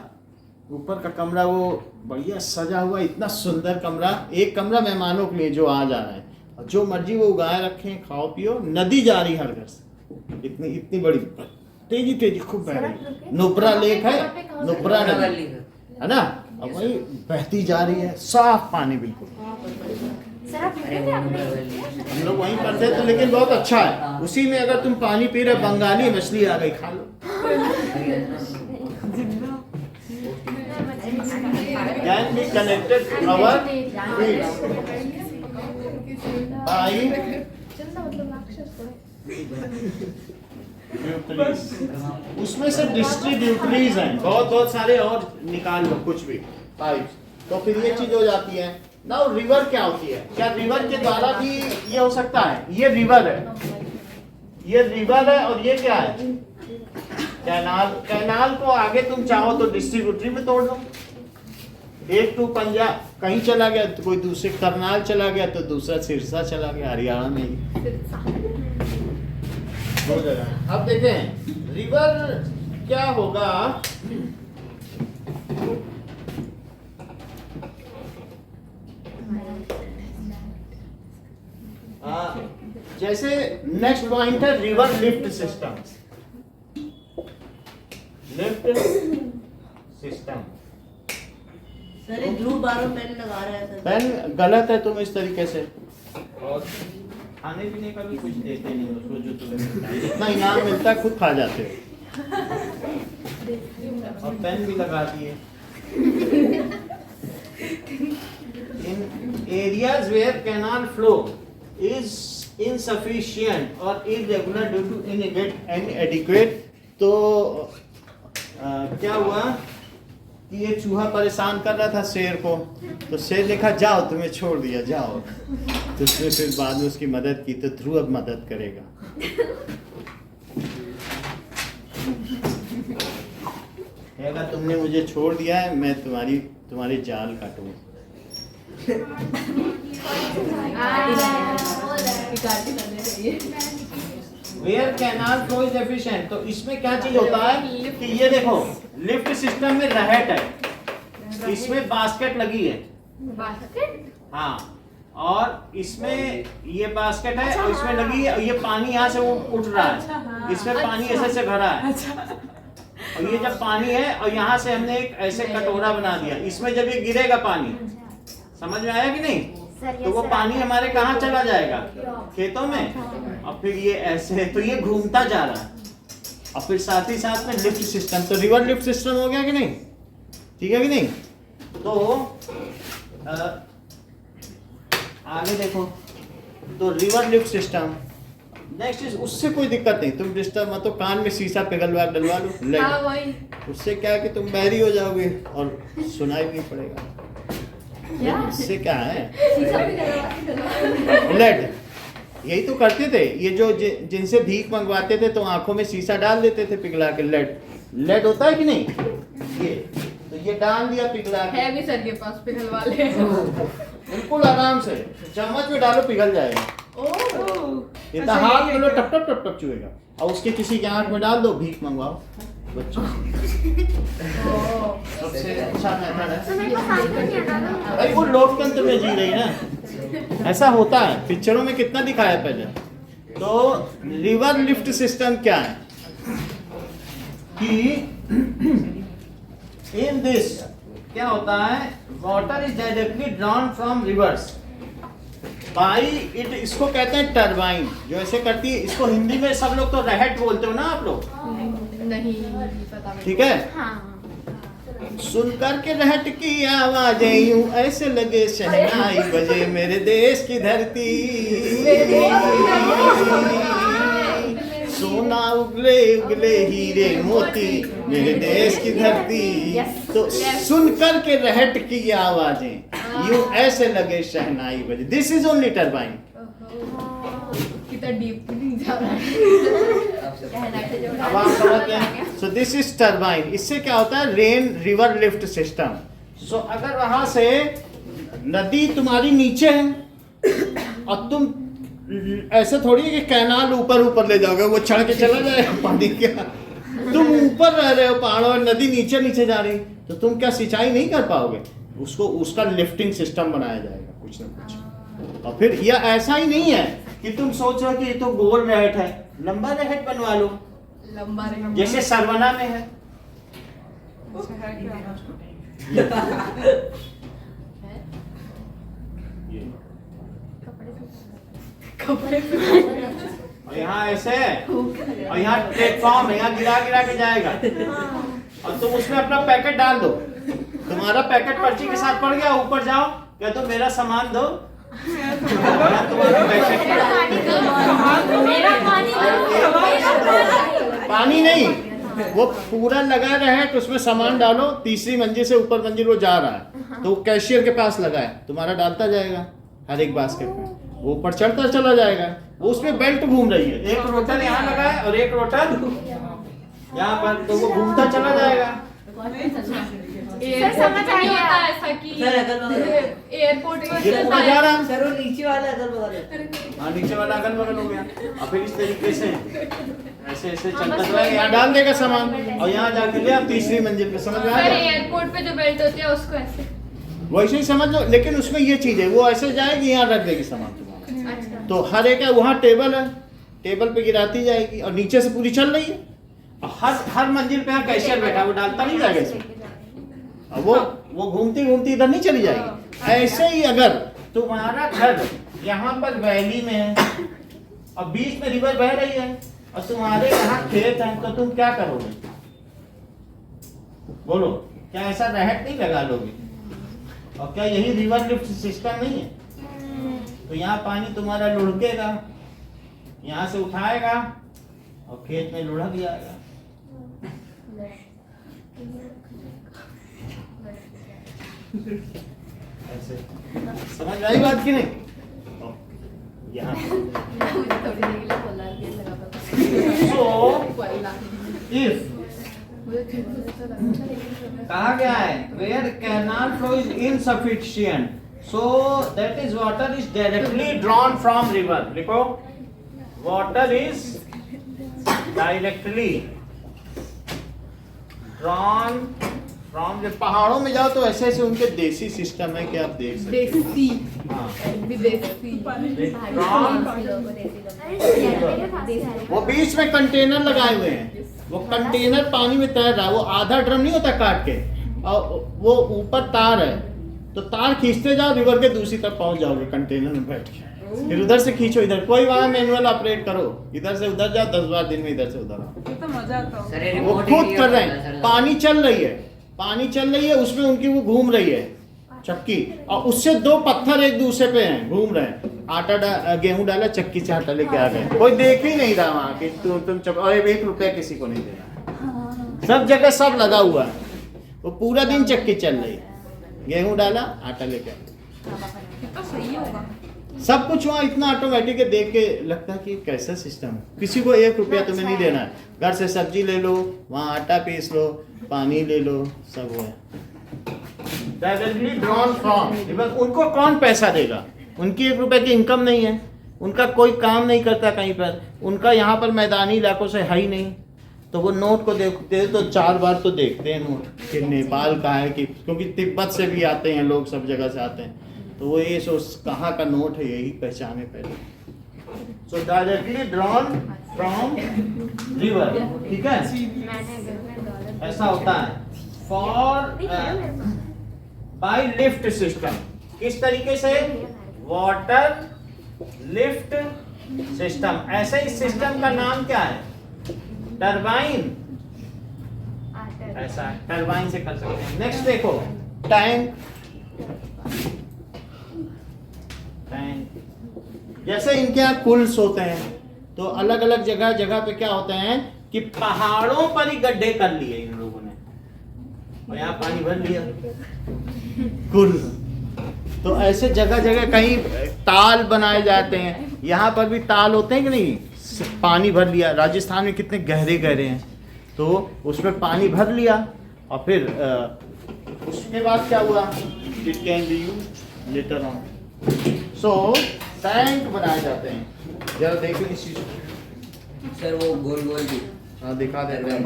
ऊपर का कमरा वो बढ़िया सजा हुआ, इतना सुंदर कमरा, एक कमरा मेहमानों के लिए जो आ जा रहा है, और जो मर्जी वो उगाए रखें, खाओ पियो। नदी जा रही हर घर से, इतनी बड़ी, तेजी खूब बह रही। नुब्रा लेक है, नुब्रा नदी है ना, अब वही बहती जा रही है, साफ पानी बिल्कुल। सर आप वीडियो में आपने हम लोग वहीं पर थे, तो लेकिन बहुत अच्छा है। उसी में अगर तुम पानी पी रहे, बंगाली मछली आ गई, खा लो। Can be connected to our feet by ड्यूटरीज। उसमें से डिस्ट्रीब्यूटरीज हैं, बहुत सारे, और निकाल लो कुछ भी पाइप्स, तो फिर ये चीज हो जाती है ना। रिवर क्या होती है, क्या रिवर के द्वारा भी ये हो सकता है? ये रिवर है, और ये क्या है, कैनाल को आगे तुम चाहो तो डिस्ट्रीब्यूटरी में तोड़ दो। एक तो पंजाब कहीं चला गया, तो कोई दूसरे करनाल चला गया, तो दूसरा सिरसा चला गया, हरियाणा में ही दो जगह। अब देखें रिवर क्या होगा, जैसे नेक्स्ट पॉइंट है रिवर लिफ्ट सिस्टम। सर ये ध्रुव बारो पेन लगा रहा है सर। पेन गलत है, तुम इस तरीके से, और खाने पीने का भी कुछ देते नहीं उसको, जो तुम्हें जितना इनाम मिलता है खुद खा जाते हो, और पेन भी लगा दिए। In areas where canal flow is insufficient or irregular due to inadequate, तो क्या हुआ कि ये चूहा परेशान कर रहा था शेर को, तो शेर ने कहा जाओ तुम्हें छोड़ दिया जाओ, तो उसने फिर बाद में उसकी मदद की, तो ध्रुव अब मदद करेगा। कहेगा तुमने मुझे छोड़ दिया है, मैं तुम्हारी जाल काटूंगा। Where canal flow is efficient, तो इसमें क्या चीज होता है कि ये देखो लिफ्ट सिस्टम में रहट है, इसमें बास्केट लगी है, हाँ, और इसमें ये बास्केट है और इसमें लगी है, और ये पानी यहाँ से उठ रहा है, इसमें पानी ऐसे से भरा है, और ये जब पानी है और यहाँ से हमने एक ऐसे कटोरा बना दिया, इसमें जब ये गिरेगा पानी, समझ में आया कि नहीं, तो वो पानी हमारे कहाँ चला जाएगा, खेतों में, और फिर ये ऐसे, तो ये घूमता जा रहा है, और फिर साथ ही साथ में लिफ्ट सिस्टम, तो रिवर लिफ्ट सिस्टम हो गया कि नहीं, ठीक है कि नहीं। तो आगे देखो, तो river lift system next is, उससे कोई दिक्कत नहीं, तुम डिस्टर्ब मत हो, कान में शीशा पिघलवा डलवा लो, उससे क्या है कि तुम बहरी हो जाओगे और सुनाई भी नहीं पड़ेगा। इससे क्या है, लेड, यही तो करते थे ये जो जिनसे भीख मंगवाते थे, तो आंखों में शीशा डाल देते थे पिघला के, लेड होता है कि नहीं, ये तो ये डाल दिया पिघला के, है भी सर के पास पिघलवा ले, बिल्कुल आराम से चम्मच में डालो पिघल जाएगा, इतना हाथ में लो टप टप टप टप चुएगा, और उसके किसी के आंख में डाल दो, भीख मंगवाओ बच्चों। सबसे अच्छा मेथड है भाई, वो लोकतंत्र में जी रही ना, ऐसा होता है, पिक्चरों में कितना दिखाया पहले। तो रिवर लिफ्ट सिस्टम क्या है कि इन दिस क्या होता है, water is directly drawn from reverse by it, इसको कहते हैं टरबाइन, जो ऐसे करती है, इसको हिंदी में सब लोग तो रहट बोलते हो ना आप लोग, नहीं पता, ठीक है, सुनकर के रहट की आवाजें यूं ऐसे लगे शहनाई बजे, मेरे देश की धरती सोना उगले उगले हीरे मोती, मेरे देश की धरती। तो सुनकर के रहट की आवाजें, यूं ऐसे लगे शहनाई बजे। This is only turbine. कितना डीप नहीं जा रहा है। अब आप समझ गए। So this is turbine. इससे क्या होता है, रेन रिवर लिफ्ट सिस्टम। सो अगर वहां से नदी तुम्हारी नीचे है और तुम ऐसे थोड़ी है कि कैनाल ऊपर ऊपर ले जाओगे, वो चढ़ के चला जाएगा पानी क्या। तुम ऊपर रह रहे हो पहाड़ों और नदी नीचे नीचे जा रही, तो तुम क्या सिंचाई नहीं कर पाओगे। उसको उसका लिफ्टिंग सिस्टम बनाया जाएगा कुछ ना कुछ। और फिर यह ऐसा ही नहीं है कि तुम सोच रहे हो कि ये तो गोल रहट है, लंबा रहट बनवा लो लंबा रहेगा जैसे सरवना में है। कपड़े और यहाँ ऐसे है और यहाँ प्लेटफॉर्म है, यहाँ गिरा गिरा के जाएगा और तुम उसमें अपना पैकेट डाल दो। तुम्हारा पैकेट पर्ची के साथ पड़ गया, ऊपर जाओ क्या तो मेरा सामान दो। पानी नहीं, वो पूरा लगा रहे तो उसमें सामान डालो, तीसरी मंजिल से ऊपर मंजिल वो जा रहा है तो वो कैशियर के पास लगा है, तुम्हारा डालता जाएगा हर एक बास्केट में, वो ऊपर चढ़ता चला जाएगा। वो उसमें बेल्ट घूम रही है, एक रोटर यहाँ लगा है और एक रोटर यहाँ पर, तो वो घूमता चला जाएगा। समझ नहीं होता ऐसा कि सर, अगल बगल। एयरपोर्ट ये पूरा जा रहा है। सर वो नीचे वाला अगल बगल है। हाँ नीचे वाला अगल बगल हो गया और फिर इस तरीके से ऐसे ऐसे चलता चला, यहाँ डाल देगा सामान और यहाँ जाके ले आप तीसरी मंजिल पे। समझ में आ सर गया? एयरपोर्ट पे जो बेल्ट होती है उसको ऐसे वैसे ही समझ लो, लेकिन उसमें ये चीज है वो ऐसे जाएगी यहाँ रख देगी सामान तुम्हारा। अच्छा तो हर एक है, वहाँ टेबल है, टेबल पे गिराती जाएगी और नीचे से पूरी चल रही है और हर मंजिल पे यहाँ कैशियर बैठा है, वो डालता नहीं जाएगा इसमें और वो घूमती घूमती इधर नहीं चली जाएगी। ऐसे ही अगर तुम्हारा घर यहाँ पर वैली में है और बीच में रिवर बह रही है और तुम्हारे यहाँ खेत है, तो तुम क्या करोगे बोलो? क्या ऐसा रहट नहीं लगा लोगे? और क्या यही रिवर लिफ्ट सिस्टम नहीं है? तो यहाँ पानी तुम्हारा लुढ़केगा, यहाँ से उठाएगा और खेत में लुढ़क जाएगा। ऐसे समझ आई बात की नहीं? यहाँ so if कहा गया है where canal flow is insufficient, so that is water is directly drawn from river. लिखो water is directly drawn from, जब पहाड़ों में जाओ तो ऐसे ऐसे उनके देसी सिस्टम है कि आप देख सकते देसी हाँ विदेशी वो बीच में कंटेनर लगाए हुए हैं, वो कंटेनर पानी में तैर रहा है, वो आधा ड्रम नहीं होता काट के और वो ऊपर तार है, तो तार खींचते जाओ रिवर के दूसरी तरफ पहुंच जाओगे कंटेनर में बैठ के, फिर उधर से खींचो इधर, कोई वहां मैनुअल ऑपरेट करो, इधर से उधर जाओ 10 बार दिन में इधर से उधर आओ। तो मजा आता सर ये वो रिमोट खुद ही कर रहे होता है, हैं, सर। पानी चल रही है उसमें उनकी वो घूम रही है चक्की और उससे दो पत्थर एक दूसरे पे हैं घूम रहे हैं, गेहूं डाला चक्की से आटा लेके आ गए, कोई देख ही नहीं रहा वहां कि तुम और 1 रुपया किसी को नहीं देना, सब जगह सब लगा हुआ है, वो पूरा दिन चक्की चल रही है, गेहूं डाला आटा लेके आ गए। तो सही होगा। सब कुछ वहाँ इतना ऑटोमेटिक है, देख के लगता है कि कैसा सिस्टम है, किसी को 1 रुपया तुम्हें नहीं देना है, घर से सब्जी ले लो, वहाँ आटा पीस लो, पानी ले लो, सब वो है। Directly drawn from, उनको कौन पैसा देगा? उनकी 1 रुपए की इनकम नहीं है, उनका कोई काम नहीं करता कहीं पर, उनका यहाँ पर मैदानी इलाकों से है ही नहीं, तो वो नोट को देखते हैं तो 4 बार तो देखते हैं नोट कि नेपाल का है कि, क्योंकि तिब्बत से भी आते हैं लोग, सब जगह से आते हैं, तो वो ये सोच कहाँ का नोट है यही पहचाने पहले। सो डायरेक्टली ड्रॉन फ्रॉम रिवर, ठीक है, ऐसा होता है। फॉर बाय लिफ्ट सिस्टम, किस तरीके से? Water lift system. ऐसे इस सिस्टम का नाम क्या है? टरबाइन। ऐसा है, टरबाइन से कर सकते हैं। नेक्स्ट देखो, टैंक। जैसे इनके यहाँ कुल्स होते हैं, तो अलग अलग जगह पे क्या होते हैं कि पहाड़ों पर ही गड्ढे कर लिए इन लोगों ने और यहाँ पानी भर लिया कुल, तो ऐसे जगह जगह कहीं ताल बनाए जाते हैं, यहाँ पर भी ताल होते हैं कि नहीं, पानी भर लिया, राजस्थान में कितने गहरे गहरे हैं, तो उसमें पानी भर लिया और फिर उसके बाद क्या हुआ, it can be used later on. So tank बनाए जाते हैं, जरा देखो इस चीज को। सर वो गोल गोल भी हाँ दिखा देते हैं।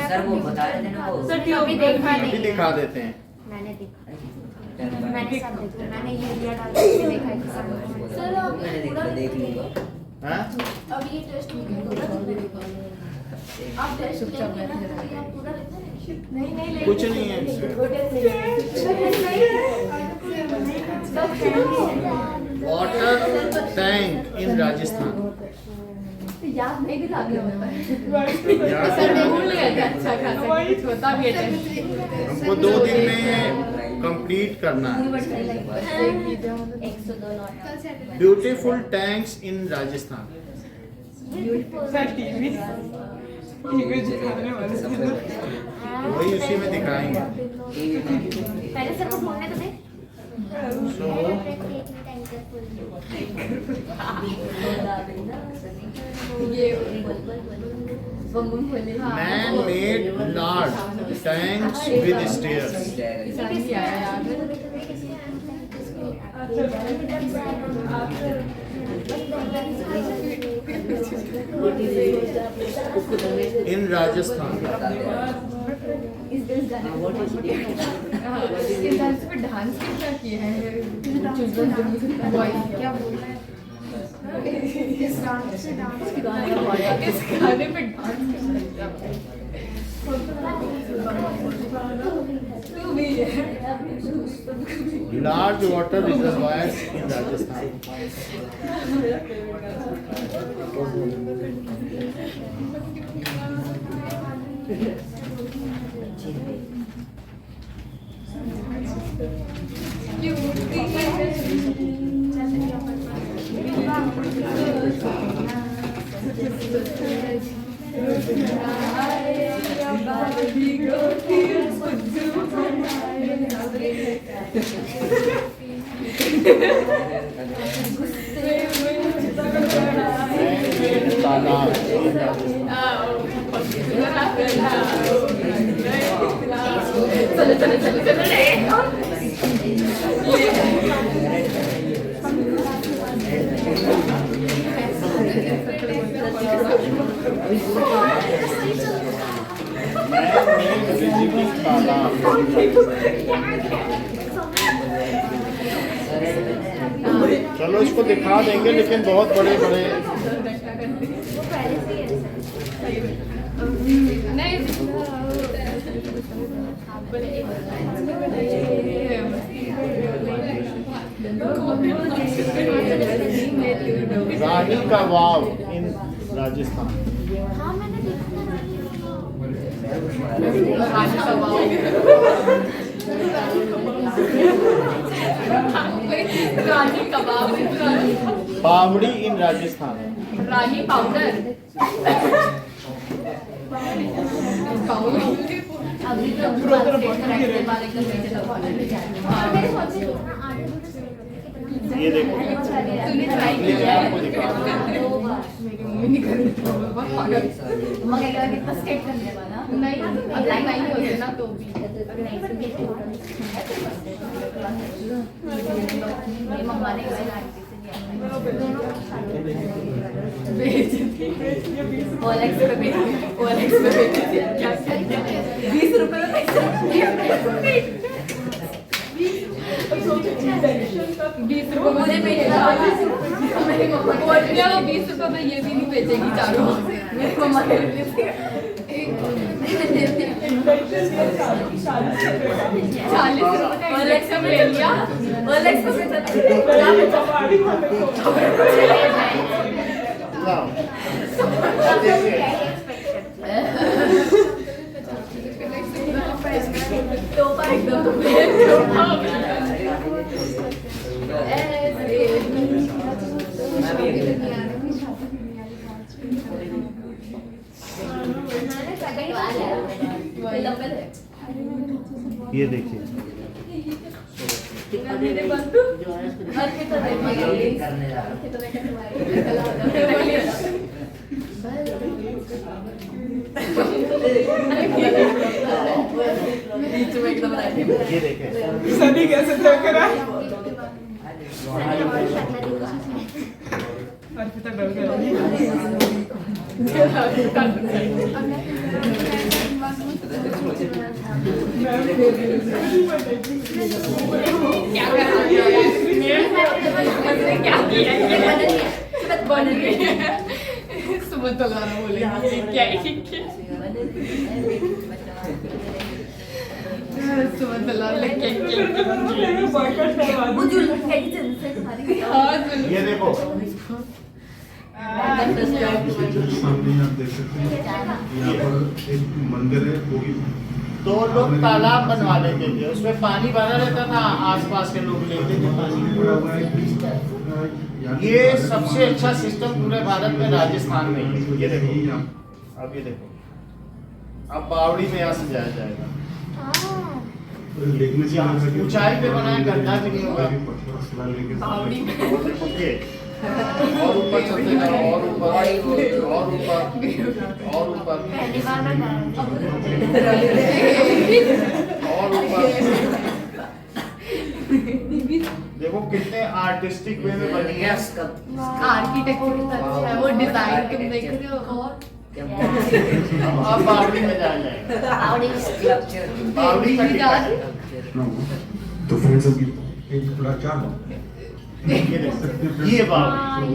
सर वो बता रहे थे ना वो सर अभी देखा अभी नहीं, दिखा देते हैं। मैंने देखा, मैंने सब देखा, मैंने यूरिया डाल के देखा है सब। सर आप मैंने देखा, देख लिया। हाँ? अब ये टेस्ट में आप टेस्ट लेंगे ना तो ये आप पूरा लेते हैं? नहीं कुछ नहीं है इसमें। Water tank in Rajasthan. याद नहीं दिलाते याद सर नहीं। भूल गए थे, अच्छा खासा कुछ होता भी है टेस्ट। हमको 2 दिन में कंप्लीट करना है। 102 नोट। ब्यूटीफुल टैंक्स इन राजस्थान। वही उसी में दिखाएंगे। पहले सर को ढूंढने तो दे। So, ये बम्बम खोले man made large tanks with stairs. नहीं आया याद In Rajasthan. इस डांस पे डांस कितना किया है क्या बोल रहा है इस गाने पे dance Large water reservoirs in Rajasthan. चलो इसको दिखा देंगे, लेकिन बहुत बड़े बड़े रानी का वाव इन राजस्थान। हाँ मैंने देखा रानी कबाब पावड़ी इन राजस्थान। रानी पाउडर अभी तो ये देखो, तूने ट्राई ये किया आपको दिखा रहा हूं। मेरी मम्मी नहीं कर रही बहुत पागल मगर कितना स्टेट करने वाला नहीं अगर नहीं होते ना तो भी मेरी मम्मा ने इसे आंटी से लिया ओएलएक्स पे बेच ओएलएक्स पे बेच क्या 20 रुपए में पैसा 20 रुपए मुझे बेचना मेरी मम्मा बोल रही है 20 रुपए में ये भी नहीं बेचेगी चारों मेरी मम्मा ने 40 रुपए का ओएलएक्स में ले लिया ओएलएक्स में तो पर एकदम ये देखिए मेरे बंधु जो है इसको अर्पिता ये देवी करने जा रहा हूँ। अर्पिता देवी बीच में एकदम राइट ये देखें सनी कैसे तय करा अर्पिता डर गई क्या कर रही हो क्या किया ये बन गई सुबह तो गाना बोलेगी क्या सुबह तो ला लेके मुझे लगता है कि से तुम्हारी ये देखो सामने आप देख सकते हैं यहाँ पर एक मंदिर है वो भी तो लोग तालाब बनवा लेते थे उसमें पानी भरा रहता था आसपास के लोग लेते थे पानी ये सबसे अच्छा सिस्टम पूरे भारत में राजस्थान में है ये देखो अब ये देखो अब बावड़ी में यहाँ से जाया जाएगा देखने से लग सके ऊंचाई पे बनाया गड्ढा भी नहीं होगा बावड़ी में ओके और ऊपर चलते जाओ और ऊपर और ऊपर और ऊपर पहली बार मैं और ऊपर देखो कितने आर्टिस्टिक वे में बनी है आर्किटेक्चर अच्छा है वो डिजाइन तुम देख रहे हो अब बावड़ी में जाया जाएगा बावड़ी का टिकट तो फ्रेंड्स अभी एक थोड़ा चार ये देखो ये बावड़ी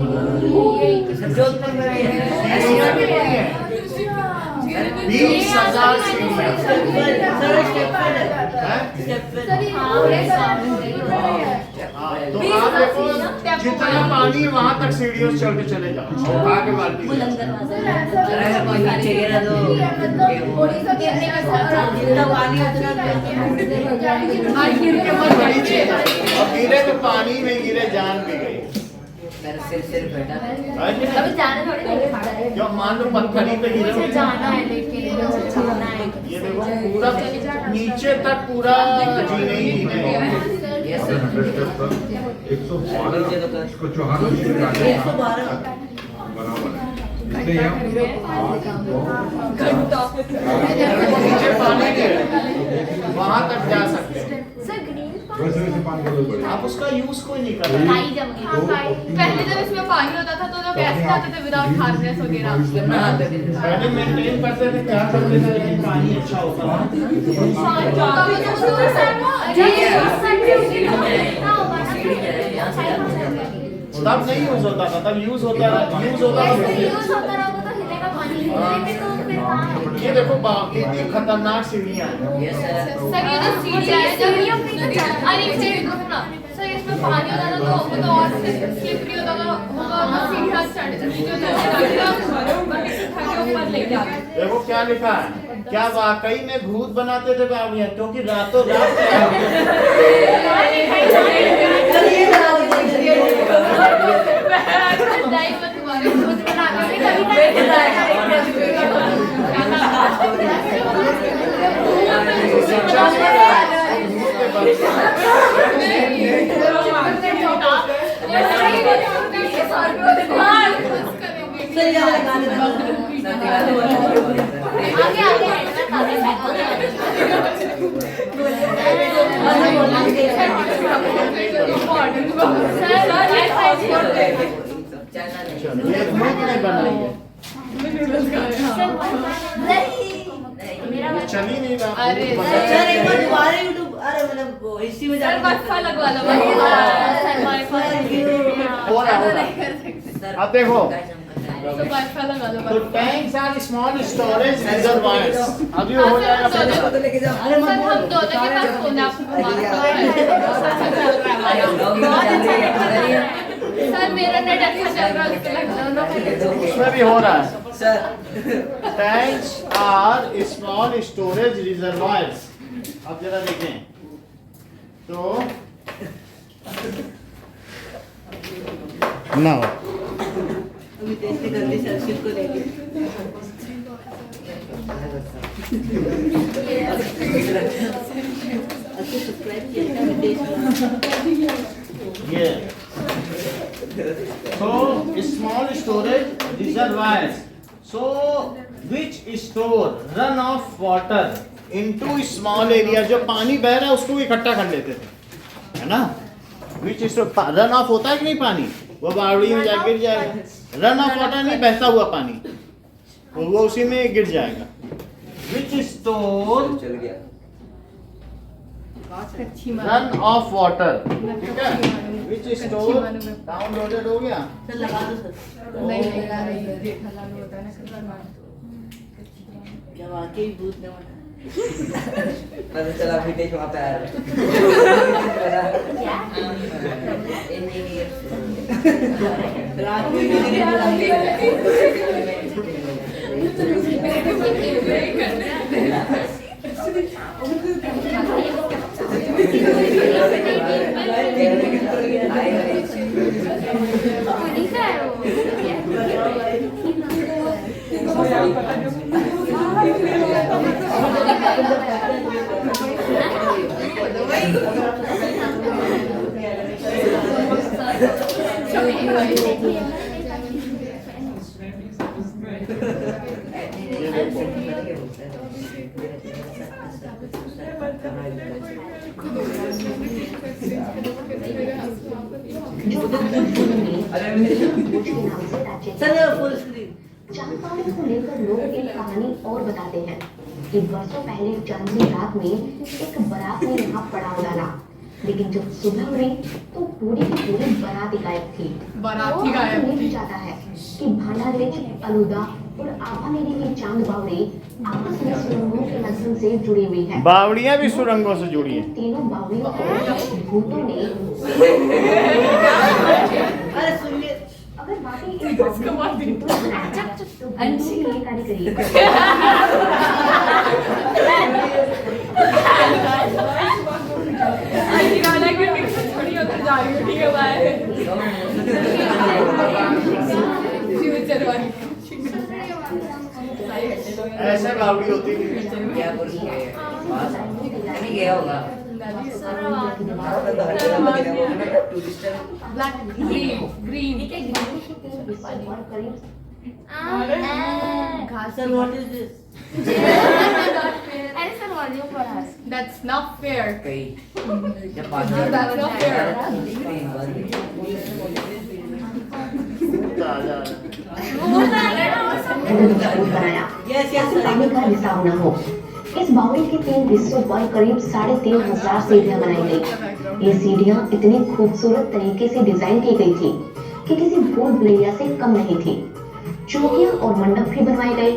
20,000 सीढ़ियां हाँ, तो आप देखो जितना पानी वहां तक सीढ़ियों से चल के चले जाओ उठा के बाल्टी में। अरे कोई नीचे गिरा तो जितना पानी उतना और गिरे तो पानी में गिरे जान भी गई मेरा सिर बैठा अभी जाना थोड़ी देर है जो मान लो पत्थरी पे गिरे मुझे जाना है लेकिन जाना है ये देखो पूरा नीचे तक पूरा जीने ही जीने हैं। ये और सब 100 स्टेप पर 112 इसको चौहान बना हुआ है इसलिए यहाँ नीचे पानी के वहां तक जा सकते हैं सर ग्रीन वैसे वैसे पानी का बढ़ेगा आप उसका यूज कोई नहीं कर रहे काई जम गई पहले जब इसमें पानी होता था तो लोग कैसे खाते थे विदाउट हार्नेस वगैरह पहले मेंटेन करते थे क्या करते थे लेकिन पानी अच्छा होता था तब नहीं यूज होता था तब यूज होता था ये देखो कितनी खतरनाक सीढ़ियां हैं ये सर सर ये जो सीढ़ियाँ है जब अरे सर रुकना सर इसमें पानी होता था तो वो तो और स्लिपरी होता था सीढ़ियाँ चढ़ ऊपर ले जाते देखो क्या लिखा है क्या वाकई में भूत बनाते थे बावड़ियां क्योंकि रातों रात ये भूत ने बनाई है चल ही नहीं रहा अरे भूत सर बना- एक बार दोबारा यूट्यूब अरे मतलब हिस्ट्री में सर जाके वाईफाई लगवा लो हो रहा हो रहा अब देखो तो वाईफाई लगा लो तो tanks are small storage reservoirs अभी हो जाएगा फिर लेके जाओ सर हम दोनों के पास फोन आप सर मेरा नेट अच्छा चल रहा है उसके लग उसमें भी हो रहा है sir tanks are small storage reservoirs अब जरा देखें तो ना अभी टेस्ट करके सेल्सियस को लेके अच्छा सब्सक्राइब किया था विदेश ये so small storage reservoirs so which store run off water into small area जो पानी बह रहा है उसको इकट्ठा कर लेते थे है ना which store run off होता है कि नहीं पानी वो बावड़ी में जा गिर जाएगा रन ऑफ वाटर नहीं बहता हुआ पानी वो उसी में गिर जाएगा which store चल गया रन ऑफ वाटर ठीक है which store डाउनलोडेड हो गया सर लगा दो सर नहीं लगा रही है देखा लागू होता है ना खतरनाक क्या वाकई भूत ने पता चला विदेश वहाँ पे आया रात में उन्हीं का है सर फुल स्क्रीन चांदपानी को लेकर लोग एक कहानी और बताते हैं कि वर्षों पहले चांदनी रात में एक बारात ने यहाँ पड़ाव डाला लेकिन जब सुबह हुई तो पूरी की पूरी बारात गायब थी। बाराती गायब ये थी। भी जाता है कि भांडारेज, अलूदा और आभानेरी की चांद बावड़ी आपस में सुरंगों के माध्यम से जुड़ी हुई है। बावड़ियां भी सुरंगों से जुड़ी हैं। तीनों बावड़ियों को भूतों ने अरे सुनिए अगर वाकई इन बावड़ियों को भूतों ने तो भूतों की ये कार्य करिए। आज गाना की थोड़ी उधर जा रही हूँ ठीक है बाय फ्यूचर वाली ऐसे बावड़ी होती थी। क्या बोल नहीं गया होगा tourist black green sir what is this अरे सर वॉल्यूम बढ़ा है। दैट्स नॉट फेयर कई जब That's not fair. बनाया यस यस पानी का रिसाव न हो। इस बावड़ी के 3 हिस्सों पर करीब 3500 सीढ़ियां बनाई गई। ये सीढ़ियां इतनी खूबसूरत तरीके से डिजाइन की गई थी कि किसी भूल भुलैया से कम नहीं थी। चौकियां और मंडप भी बनवाए गए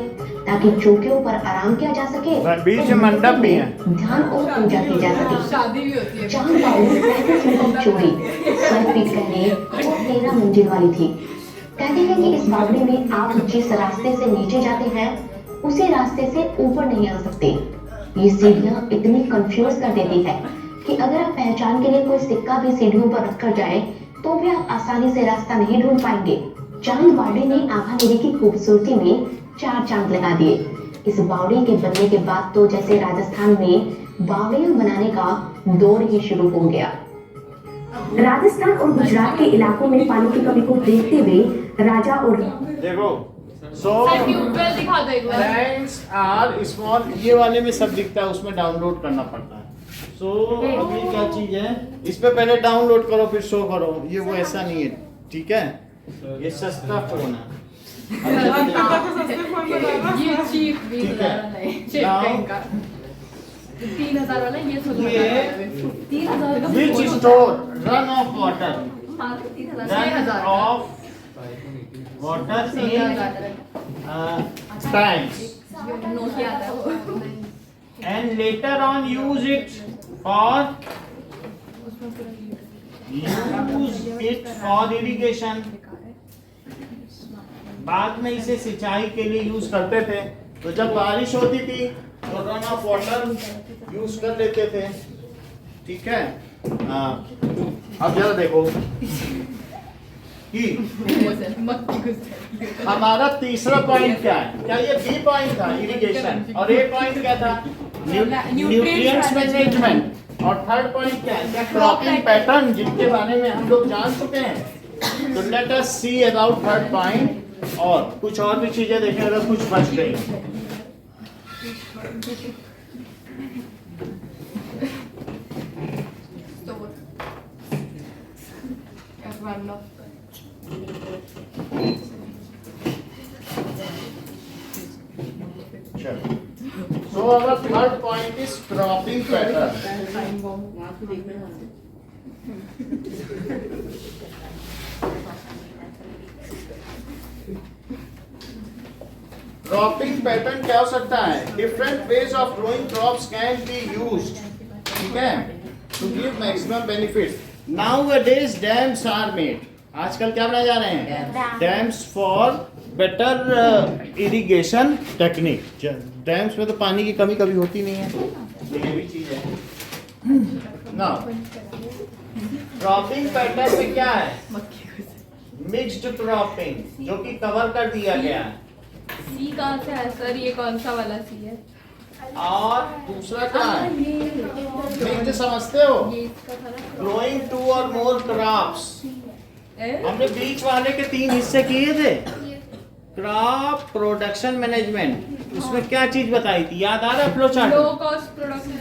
ताकि चौकियों पर आराम किया जा सके। बीच में मंडप भी है। ध्यान और पूजा की जा सके। शादी भी होती है चांद बावड़ी 35 मीटर चौड़ी, 100 फीट गहरी और 13 मंजिल वाली थी। कहते हैं कि इस बावड़ी में आप जिस रास्ते से नीचे जाते हैं उसी रास्ते से ऊपर नहीं आ सकते। ये सीढ़ियां इतनी कंफ्यूज कर देती है कि अगर आप पहचान के लिए कोई सिक्का भी सीढ़ियों पर रखकर जाए तो भी आप आसानी से रास्ता नहीं ढूंढ पाएंगे। चांद बावड़ी ने आभानेरी की खूबसूरती में 4 चांद लगा दिए। इस बावड़ी के बनने के बाद तो जैसे राजस्थान में बावड़ियां बनाने का दौर ही शुरू हो गया। राजस्थान और गुजरात के इलाकों में पानी की कमी को देखते हुए राजा और देखो सो सर ट्यूबवेल दिखा दो एक बार प्लांट्स आर स्मॉल, ये वाले में सब दिखता है, उसमें डाउनलोड करना पड़ता है। सो अभी क्या चीज है, इस पे पहले डाउनलोड करो फिर शो करो। ये वो ऐसा नहीं है, ठीक है, ये सस्ता फोन है। ये चीप भी ठीक है। चेक Now- इनका 3000 वाला ये ये 3000 का विच store run of water, 3000 run of water in tanks Nokia आता है वो and later on use it for irrigation। बाद में इसे सिंचाई के लिए यूज करते थे। तो जब बारिश होती थी तो रन ऑफ वाटर यूज कर लेते थे, ठीक है। अब जरा देखो कि मक्की गुजर हमारा तीसरा पॉइंट क्या है। क्या ये बी पॉइंट था इरिगेशन, और ए पॉइंट क्या था न्यूट्रिएंट्स मैनेजमेंट। और थर्ड पॉइंट क्या है? क्या क्रॉपिंग पैटर्न, जिनके बारे में हम लोग जान चुके हैं। तो let us see about third point, और कुछ और भी चीजें देखें अगर कुछ बच गई। चलो, so our third point is cropping pattern। Cropping pattern क्या हो सकता है? Different ways of growing crops can be used, ठीक है, to give maximum benefit. Nowadays dams are made. आजकल क्या बनाए जा रहे हैं? Dams for better irrigation technique. Dams में तो पानी की कमी कभी होती नहीं है, ये भी चीज है। नाउ क्रॉपिंग पैटर्न में क्या है? मिक्स्ड क्रॉपिंग, जो कि कवर कर दिया गया है। सी कहाँ से है सर? ये कौन सा वाला सी है? और दूसरा क्या है? मिक्स्ड समझते हो? ये इसका था ना। ग्रोइंग टू और मोर क्रॉप्स। हमने बीच वाले के 3 हिस्से किए थे। क्रॉप प्रोडक्शन मैनेजमेंट, उसमें क्या चीज बताई थी? याद आ रहा है? Flow chart. Low cost production.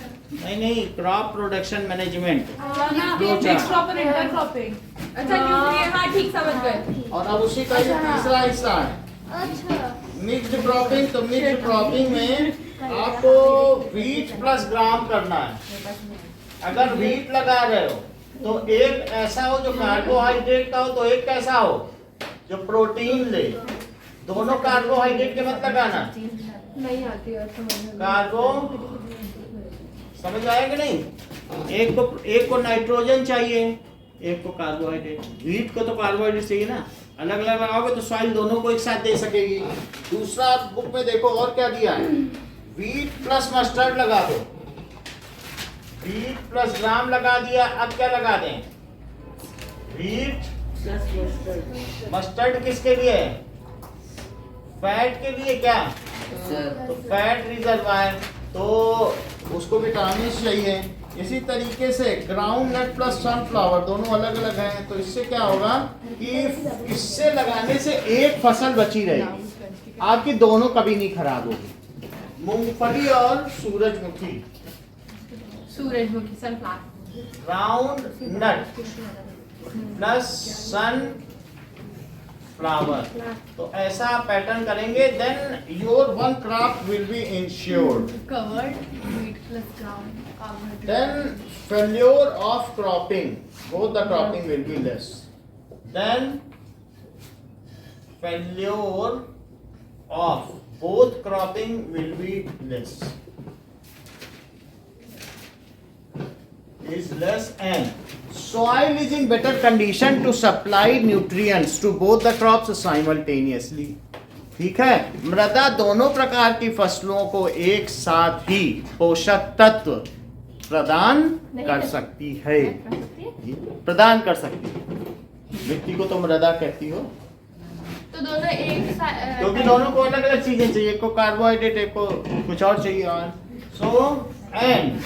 नहीं, crop production management. Next crop और इंटर क्रॉपिंग। अच्छा न्यूट्रिएंट, हाँ ठीक समझ गए। और अब उसी का ये तीसरा हिस्सा है मिक्स्ड क्रॉपिंग। तो मिक्स्ड क्रॉपिंग में आपको व्हीट प्लस ग्राम करना है। अगर व्हीट लगा रहे हो तो एक ऐसा हो जो कार्बोहाइड्रेट का हो, तो एक कैसा हो जो प्रोटीन ले। दोनों कार्बोहाइड्रेट के मत लगाना। नहीं आती है समझ। कार्बो समझ आया कि नहीं? एक को नाइट्रोजन चाहिए, एक को कार्बोहाइड्रेट। व्हीट को तो कार्बोहाइड्रेट चाहिए ना। अलग अलग लगाओगे तो सॉइल दोनों को एक साथ दे सकेगी। दूसरा बुक में देखो और क्या दिया है? व्हीट प्लस मस्टर्ड लगा दो। व्हीट प्लस ग्राम लगा दिया। अब क्या लगा दें? व्हीट मस्टर्ड किसके लिए है? फैट के लिए। क्या? तो फैट रिजर्वायर, तो उसको विटामिन चाहिए। इसी तरीके से ग्राउंड नट प्लस सनफ्लावर दोनों अलग अलग हैं। तो इससे क्या होगा कि इससे लगाने से एक फसल बची रहेगी, आपकी दोनों कभी नहीं खराब होगी। मूंगफली और सूरजमुखी। सूरजमुखी sunflower. Groundnut plus sunflower. तो ऐसा पैटर्न करेंगे, then your one crop will be insured. Covered wheat plus ground. Then failure of cropping, both the cropping will be less. Then failure of both cropping will be less. Is less, and soil is in better condition to supply nutrients to both the crops simultaneously. ठीक है, मृदा दोनों प्रकार की फसलों को एक साथ ही पोषक तत्व प्रदान कर सकती है। प्रदान कर सकती है। मिट्टी को तो मृदा कहती हो। तो दोनों एक साथ, क्योंकि दोनों को अलग अलग चीजें चाहिए। एक को कार्बोहाइड्रेट, एक को कुछ और चाहिए। और सो एंड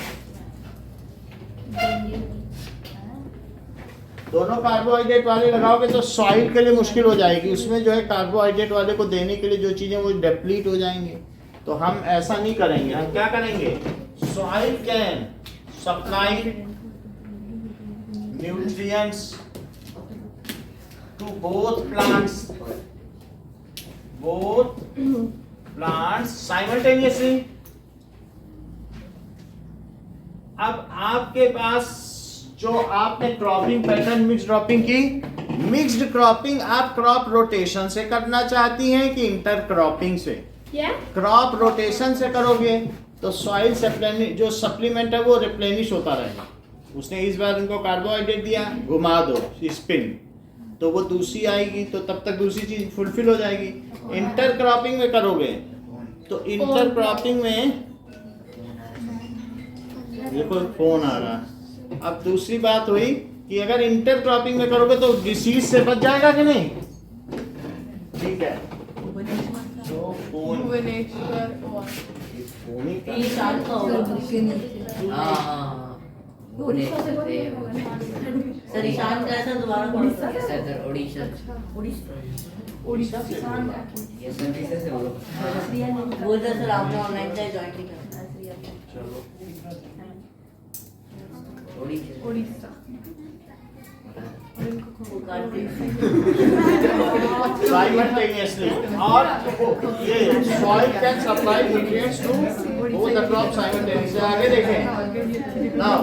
दोनों कार्बोहाइड्रेट वाले लगाओगे तो सॉइल के लिए मुश्किल हो जाएगी। उसमें जो है कार्बोहाइड्रेट वाले को देने के लिए जो चीजें वो डिप्लीट हो जाएंगे। तो हम ऐसा नहीं करेंगे। हम क्या करेंगे? Soil can supply nutrients to both plants simultaneously. अब आपके पास जो आपने क्रॉपिंग पैटर्न मिक्स्ड क्रॉपिंग की, मिक्स्ड क्रॉपिंग आप क्रॉप रोटेशन से करना चाहती हैं कि इंटर क्रॉपिंग से? क्रॉप रोटेशन से करोगे तो सॉइल जो सप्लीमेंट है वो रिप्लेनिश होता रहेगा। उसने इस बार उनको कार्बोहाइड्रेट दिया, घुमा दो स्पिन, तो वो दूसरी आएगी, तो तब तक दूसरी चीज फुलफिल हो जाएगी। इंटर क्रॉपिंग में करोगे तो इंटर क्रॉपिंग में देखो फोन आ रहा है। अब दूसरी बात हुई कि अगर इंटर क्रॉपिंग में करोगे तो डिसीज से बच जाएगा कि नहीं? ठीक है, तो फोन भूमि का ये शान का होगा हाँ सर ईशान का ऐसा दोबारा पढ़ सकते हैं सर उड़ीसा उड़ीसा से ये सर किसे से बोलो बोल रहे सर आपने ऑनलाइन चाहे ज्वाइन नहीं करना चलो उड़ीसा simultaneously और ये soil can supply nutrients to both the crops simultaneously. आगे देखें now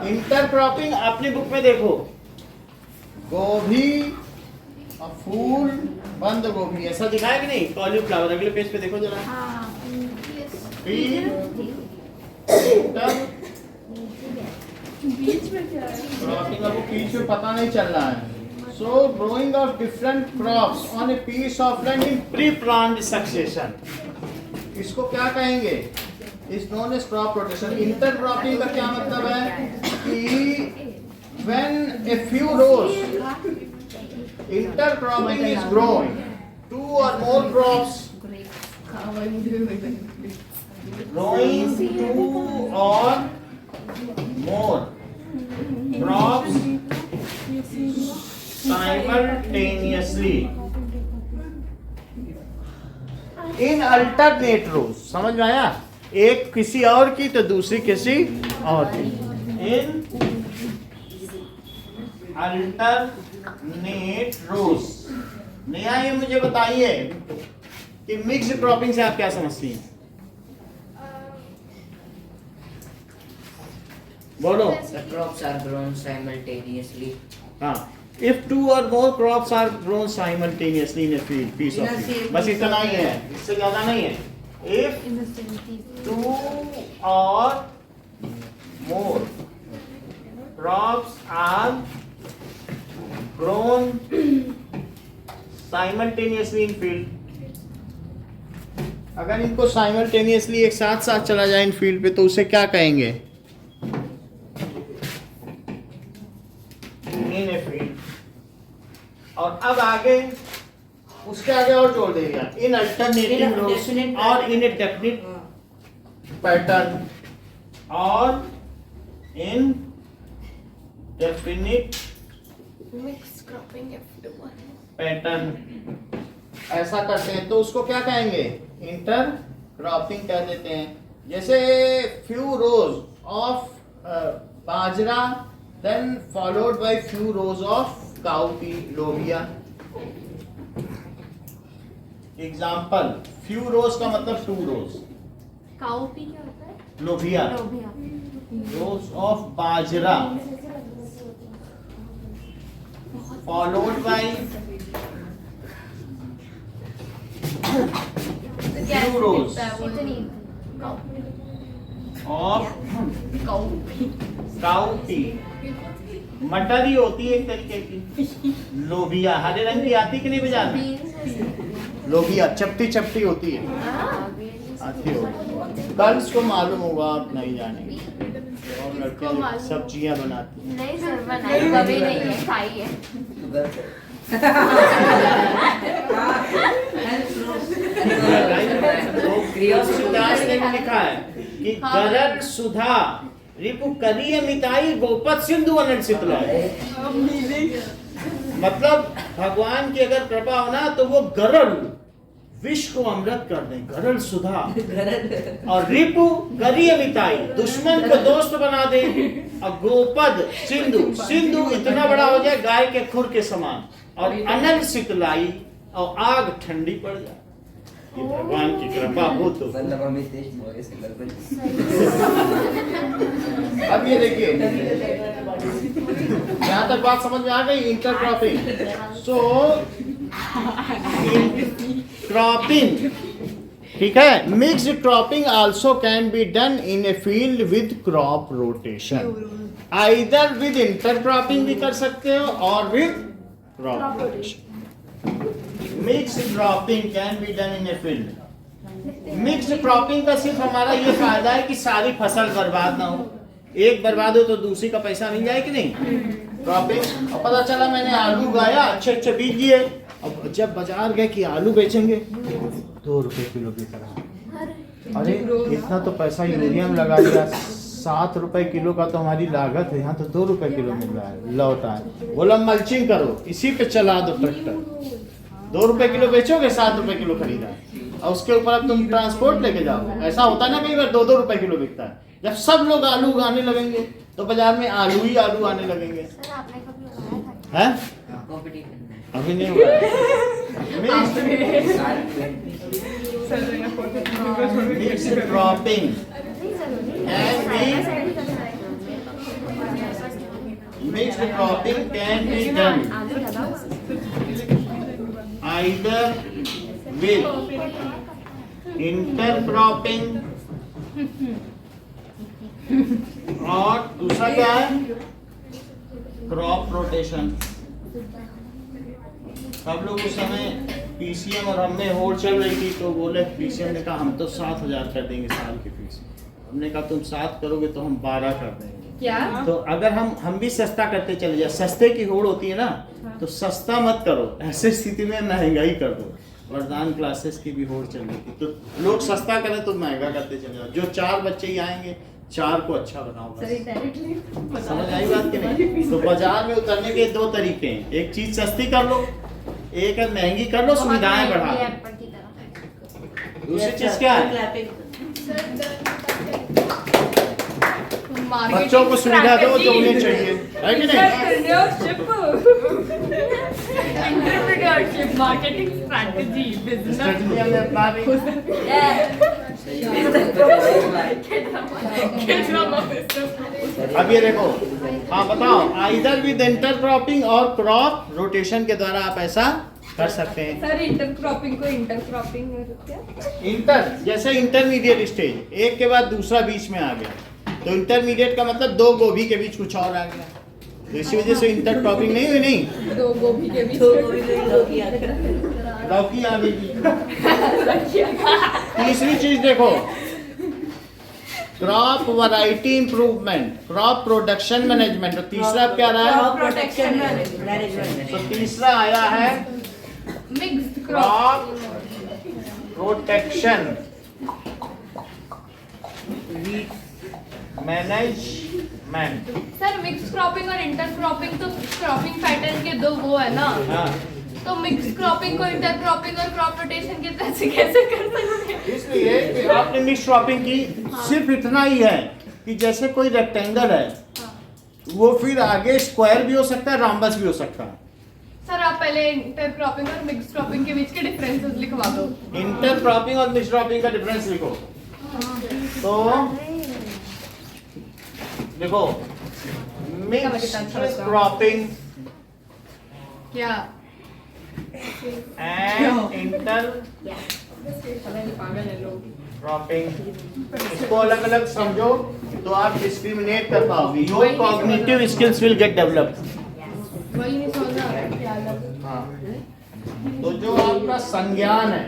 intercropping अपनी बुक में देखो गोभी और फूल बंद गोभी ऐसा दिखाया कि नहीं कॉलीफ्लावर अगले पेज पे देखो जरा क्रॉपिंग अब बीच में पता नहीं चल रहा है so growing of different crops on a piece of land in pre plant succession इसको क्या कहेंगे is known as crop rotation intercropping का क्या मतलब है कि when a few rows intercropping is growing two or more crops growing two or more crops simultaneously in alternate rows समझ में आया एक किसी और की तो दूसरी किसी और की in alternate rows नया ये मुझे बताइए कि मिक्स क्रॉपिंग से आप क्या समझती हैं बोलो The crops are grown simultaneously. हाँ if two or more crops are grown simultaneously in a field piece of field बस इतना ही है इससे ज्यादा नहीं है if two or more crops are grown simultaneously in field अगर इनको simultaneously एक साथ साथ चला जाए इन फील्ड पे तो उसे क्या कहेंगे in a field और अब आगे उसके आगे और जोड़ देगा इन अल्टरनेटिव रोज और इन ए डेफिनिट पैटर्न और इन डेफिनिट पैटर्न ऐसा करते हैं तो उसको क्या कहेंगे इंटर क्रॉपिंग कह देते हैं जैसे few rows of bajra then followed by few rows of cowpea lobia example few rows का मतलब टू रोज काउपी क्या होता है लोबिया लोबिया रोज of bajra followed by few rows of cowpea मटर ही होती है एक तरीके की लोबिया हरे रंग की आती कि नहीं बाजार में लोबिया चपटी चपटी होती है आती हो गर्ल्स को मालूम होगा आप नहीं जानेंगे और लड़के सब्जियां बनाती हैं नहीं सर बनाई कभी नहीं है खाई है क्रियादास ने भी लिखा है कि गरज सुधा रिपु करिय मिताई गोपत सिंधु अनंत शीतला मतलब भगवान की अगर कृपा हो ना तो वो गरल विष को अमृत कर दें गरल सुधा और रिपु करिय मिताई दुश्मन को दोस्त बना दे और गोपद सिंधु सिंधु इतना बड़ा हो जाए गाय के खुर के समान और अनल शीतलाई और आग ठंडी पड़ जाए ये भगवान की कृपा हो तो मतलब हम इस देश में इसके लगभग अब ये देखिए यहाँ तक बात समझ में आ गई इंटरक्रॉपिंग सो क्रॉपिंग ठीक है mixed cropping also can be done in a field with crop rotation either with intercropping भी कर सकते हो और with crop rotation mixed cropping can be done in a field mixed cropping का सिर्फ हमारा ये फायदा है कि सारी फसल बर्बाद ना हो एक बर्बाद हो तो दूसरी का पैसा मिल जाए कि नहीं क्रॉपिंग और पता चला मैंने आलू उगाया अच्छे अच्छे बीज दिए अब जब बाजार गए कि आलू बेचेंगे 2 रुपए किलो बिक रहा अरे इतना तो पैसा यूरिया में लगा दिया, 7 रुपए किलो का तो हमारी लागत है, यहाँ तो 2 रुपए किलो मिल रहा है, लौटा है। बोला मल्चिंग करो, इसी पे चला दो ट्रैक्टर, 2 रुपए किलो बेचोगे, 7 रुपए किलो खरीदा है, और उसके ऊपर अब तुम ट्रांसपोर्ट लेके जाओ। ऐसा होता है ना कई बार 2-2 रुपए किलो बिकता है। जब सब लोग आलू उगाने लगेंगे तो बाजार में आलू ही आलू आने लगेंगे। सर आपने कभी लगाया था? हैं? कंपटीशन अभी नहीं हुआ है। सर जगह फोटो को छोड़ के Mixed cropping नहीं जरूरी can be mixed cropping can be done आलू लगा हुआ either with intercropping और दूसरा क्या है, क्रॉप रोटेशन। सब लोग उस समय पीसीएम और हमने होड़ चल रही थी तो बोले, पीसीएम ने कहा हम तो 7,000 कर देंगे साल की फीस। हमने कहा तुम 7 करोगे तो हम 12 कर देंगे। क्या? तो अगर हम भी सस्ता करते चले जाए, सस्ते की होड़ होती है ना, तो सस्ता मत करो, ऐसे स्थिति में महंगाई कर दो। वरदान क्लासेस की भी होड़ चल रही थी, तो लोग सस्ता करें तो महंगा करते चले जाओ। जो 4 बच्चे ही आएंगे, 4 को अच्छा बनाओ बस। समझ आई बात कि नहीं? तो बाजार में उतरने के 2 तरीके हैं, एक चीज सस्ती कर लो, एक है महंगी कर लो, सुविधाएं बढ़ा लो। एप्पल की तरह। दूसरी चीज क्या है, बच्चों को सुविधा दो जो उन्हें चाहिए, है कि नहीं? Entrepreneurship, marketing strategy, business. Strategy हमने अपना ली। अब ये देखो, हाँ बताओ, आइदर विद इंटरक्रॉपिंग और क्रॉप रोटेशन के द्वारा आप ऐसा कर सकते हैं। सर इंटरक्रॉपिंग को इंटरक्रॉपिंग क्या? इंटर जैसे इंटरमीडिएट स्टेज, एक के बाद दूसरा बीच में आ गया, तो इंटरमीडिएट का मतलब 2 गोभी के बीच कुछ और आ गया, तो इसी वजह से इंटरक्रॉपिंग नहीं हुई। नहीं, 2 गोभी के बीच लौकी आ गई। तीसरी चीज देखो, crop variety improvement, crop production management. तो तीसरा क्या रहा है, प्रोटेक्शन मैनेजमेंट। तो तीसरा आया है mixed crop. Crop protection management. Sir mix cropping और इंटर क्रॉपिंग तो क्रॉपिंग पैटर्न के 2 वो है ना, हाँ, तो मिक्स क्रॉपिंग को इंटर क्रॉपिंग और क्रॉप रोटेशन के तरह से कैसे कर सकते हैं? इसलिए कि आपने मिक्स क्रॉपिंग की, सिर्फ इतना ही है कि जैसे कोई रेक्टेंगल है, वो फिर आगे स्क्वायर भी हो सकता है, रॉम्बस भी हो सकता है। सर आप पहले इंटर क्रॉपिंग और मिक्स क्रॉपिंग के बीच के डिफरेंसेस लिखवा दो। इंटर क्रॉपिंग और मिक्स क्रॉपिंग का डिफरेंस लिखो। तो देखो, मिक्स क्रॉपिंग क्या? एंड इंटर पागल है लोग। क्रॉपिंग, इसको अलग अलग समझो तो आप डिस्क्रिमिनेट कर पाओगे। Your cognitive skills will get developed. वही नहीं समझ आ रहा है क्या अलग। हाँ, तो जो आपका संज्ञान है,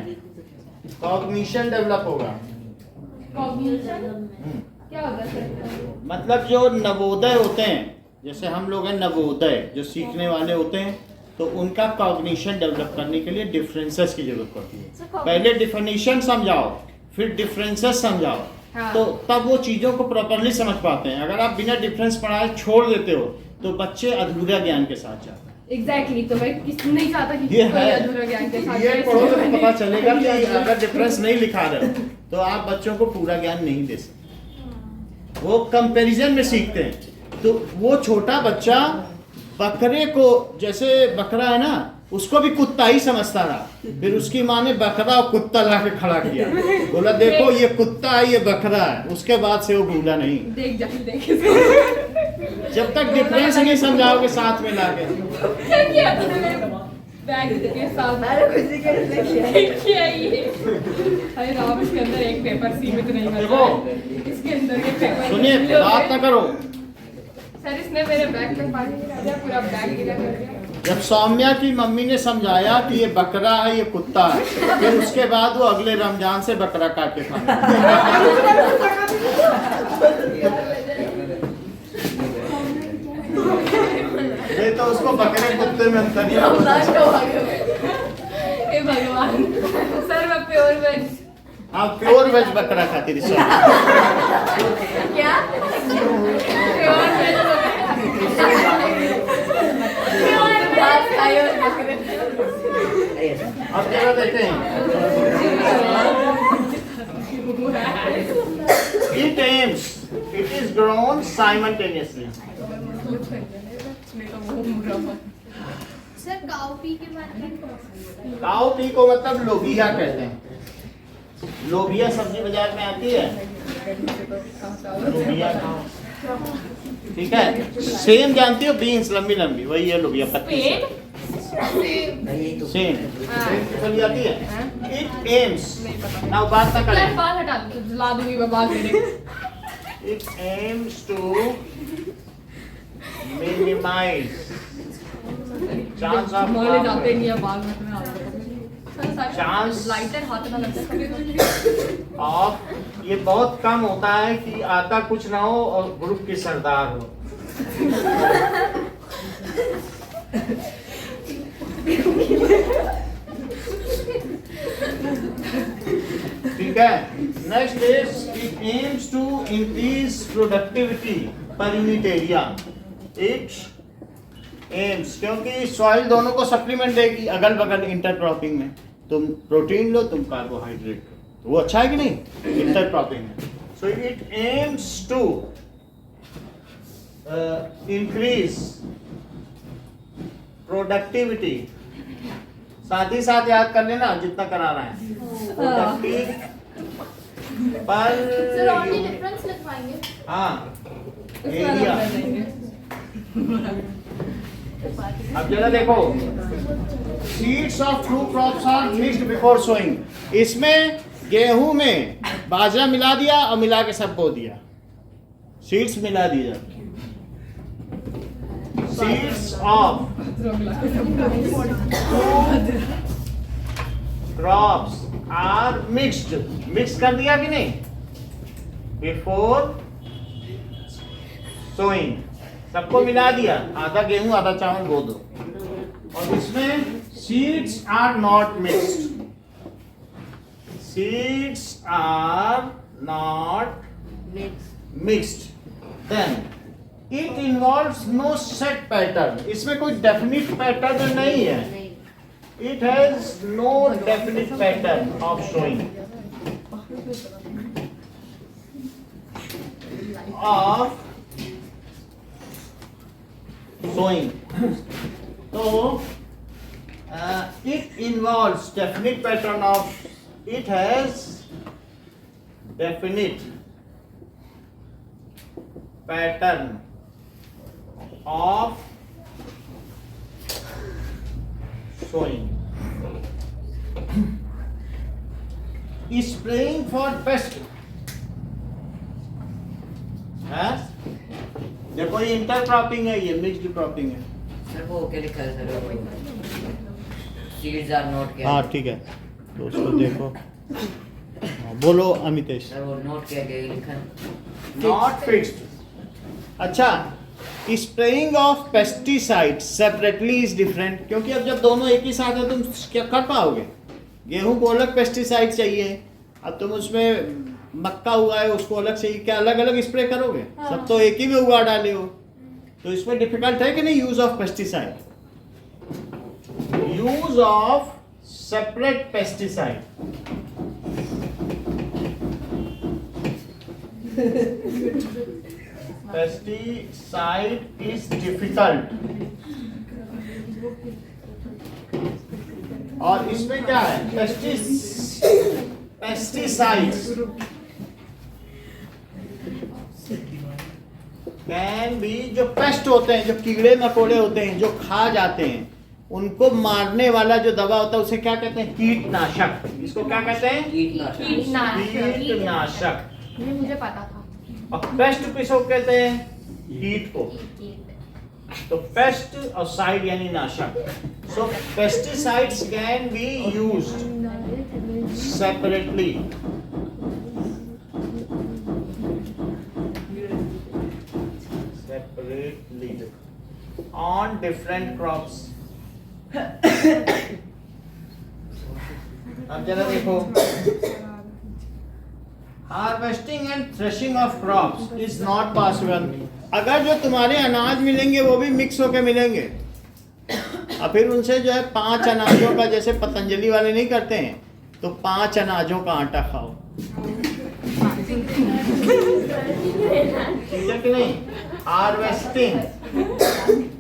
कॉग्निशन डेवलप होगा। कॉग्निशन क्या होता है सर? मतलब जो नवोदय होते हैं, जैसे हम लोग हैं नवोदय, जो सीखने वाले होते हैं, तो उनका कॉग्निशन डेवलप करने के लिए डिफरेंसेस की जरूरत पड़ती है। पहले डिफिनीशन समझाओ, फिर डिफरेंसेस समझाओ, हाँ। तो तब वो चीज़ों को प्रॉपरली समझ पाते हैं। अगर आप बिना डिफरेंस पढ़ाए छोड़ देते हो तो बच्चे अधूरा ज्ञान के साथ जाते हैं। एग्जैक्टली, तो मैं किस नहीं चाहता कि ये कोई है, अधूरा ज्ञान के साथ ये जाए। पढ़ो तो पता चलेगा कि अगर डिफरेंस नहीं लिखा रहे हो तो आप बच्चों को पूरा ज्ञान नहीं दे सकते। वो कंपैरिजन में सीखते हैं। तो वो छोटा बच्चा बकरे को, जैसे बकरा है ना, उसको भी कुत्ता ही समझता रहा। फिर उसकी माँ ने बकरा और कुत्ता ला के खड़ा किया, बोला देखो ये कुत्ता है, ये बकरा है। उसके बाद से वो भूला नहीं। देख जा देख जब तक डिफरेंस नहीं समझाओगे साथ में लाके। क्या किया तूने मेरे बैग के साथ? मैंने कुछ नहीं किया। क्या ये? अरे राम, इसके अंदर एक पेपर सीमित नहीं देखो, बचा। इसके अंदर के पेपर सुनिए, बात ना करो। सर इसने मेरे बैग में पानी गिरा दिया, पूरा बैग गिरा कर दिया। जब सौम्या की मम्मी ने समझाया कि ये बकरा है, ये कुत्ता है, फिर उसके बाद वो अगले रमजान से बकरा काट के खाना। ये तो उसको बकरे कुत्ते में अंतर ही हे भगवान, सर मैं प्योर वेज हाँ प्योर वेज बकरा खाती थी sorry। क्या अब जरा देखते हैं it aims it is grown simultaneously sir cowpea के बारे में काऊ पी को मतलब लोबिया कहते हैं लोबिया सब्जी बाजार में आती है लोबिया ठीक है सेम जानती हो बीन्स लंबी लंबी वही है लोबिया पत्ती सेम चली आती है इट एम्स ना बात ना करें बाल हटा दो जला दूंगी मैं बाल मेरे it aims to minimize chance of मारे जाते नहीं है बाल में Chance लाइटर हाथ में लगता है of ये बहुत कम होता है कि आता कुछ ना हो और ग्रुप के सरदार हो ठीक है next is it aims to increase productivity per unit area it aims क्योंकि सॉइल दोनों को सप्लीमेंट देगी अगल बगल इंटरक्रॉपिंग में तुम प्रोटीन लो तुम कार्बोहाइड्रेट लो तो वो अच्छा है कि नहीं इंटरक्रॉपिंग में so it aims to increase productivity साथ ही साथ याद कर लेना जितना करा रहा है प्रोडक्टिव पर सर ओनली डिफरेंस लिखवाएंगे हाँ एरिया अब जरा देखो seeds of two crops are mixed before sowing इसमें गेहूं में बाजरा मिला दिया और मिला के सब बो दिया सीड्स मिला दिया seeds of crops are mixed mix कर दिया कि नहीं बिफोर सोइंग सबको मिला दिया आधा गेहूं आधा चावल बो दो और इसमें seeds are not mixed seeds are not mixed then it involves no set pattern इसमें कोई डेफिनिट पैटर्न नहीं है it has no definite pattern of sowing of sowing so it involves definite pattern of it has definite pattern of sowing spraying for pest देखो ये intercropping है ये mixed cropping है sir वो क्या लिखा है सर सीड्स आर नॉट क्या हाँ ठीक है तो उसको देखो हाँ, बोलो अमितेश सर वो नोट क्या क्या लिखा है नॉट फिक्स्ड अच्छा spraying of pesticide separately is different क्योंकि अब जब दोनों एक ही साथ है तुम क्या कर पाओगे गेहूं को अलग पेस्टिसाइड चाहिए अब तुम उसमें मक्का हुआ है उसको अलग से क्या अलग अलग स्प्रे करोगे सब तो एक ही में उगा डाले हो तो इसमें डिफिकल्ट है कि नहीं use of pesticide use of separate pesticide pesticide is difficult और इसमें क्या है पेस्टिसाइड्स कैन बी जो पेस्ट होते हैं जो कीड़े मकोड़े होते हैं जो खा जाते हैं उनको मारने वाला जो दवा होता है उसे क्या कहते हैं कीटनाशक इसको क्या कहते हैं कीटनाशक ये मुझे पता था और पेस्ट किसको कहते हैं कीट को तो पेस्ट और साइड यानी नाशक so pesticides can be used separately on different crops अब जरा देखो harvesting and threshing of crops is not possible. अगर जो तुम्हारे अनाज मिलेंगे वो भी मिक्स होके मिलेंगे, और फिर उनसे जो है 5 अनाजों का, जैसे पतंजलि वाले नहीं करते हैं, तो 5 अनाजों का आटा खाओ, ठीक है कि नहीं। हार्वेस्टिंग,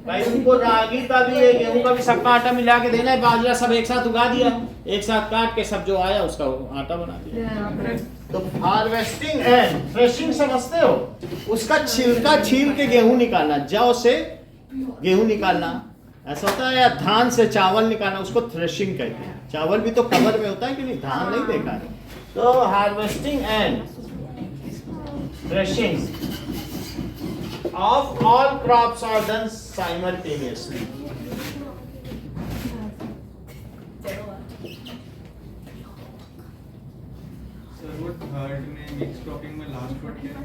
भाई उनको रागी का भी है, गेहूं का भी, सबका आटा मिला के देना है, बाजरा सब एक साथ उगा दिया, एक साथ काट के सब जो आया उसका आटा बना दिया। तो हार्वेस्टिंग एंड थ्रेशिंग समझते हो, उसका छिलका छील के गेहूं निकालना, जौ से गेहूं निकालना, ऐसा होता है, या धान से चावल निकालना, उसको थ्रेशिंग कहते हैं। चावल भी तो कवर में होता है कि नहीं, धान नहीं देखा है। तो harvesting and threshing of all crops are done simultaneously. Sir वो थर्ड में मिक्स क्रॉपिंग में लास्ट वर्ड क्या है?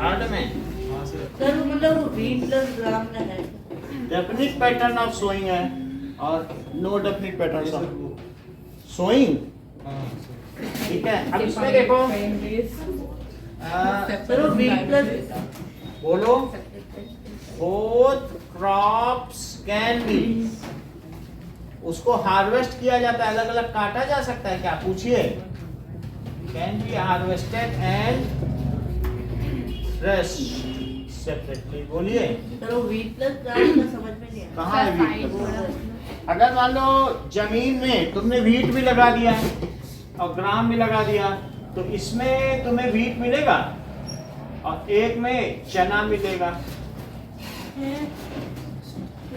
थर्ड में हाँ सर। सर मतलब वीट प्लस ग्राम में है। डेफिनिट पैटर्न ऑफ सोइंग है और no definite pattern of sowing, हाँ सर। ठीक है। अब इसमें देखो, सर वो वीट प्लस बोलो, both crops can be, उसको हार्वेस्ट किया जाता है, अलग अलग काटा जा सकता है क्या, पूछिए। Can be harvested and threshed separately, बोलिए। सर वो वीट प्लस ग्राम का समझ में नहीं आया। कहाँ है वीट? अगर मान लो जमीन में तुमने वीट भी लगा दिया और ग्राम भी लगा दिया, तो इसमें तुम्हें वीट मिलेगा और एक में चना मिलेगा।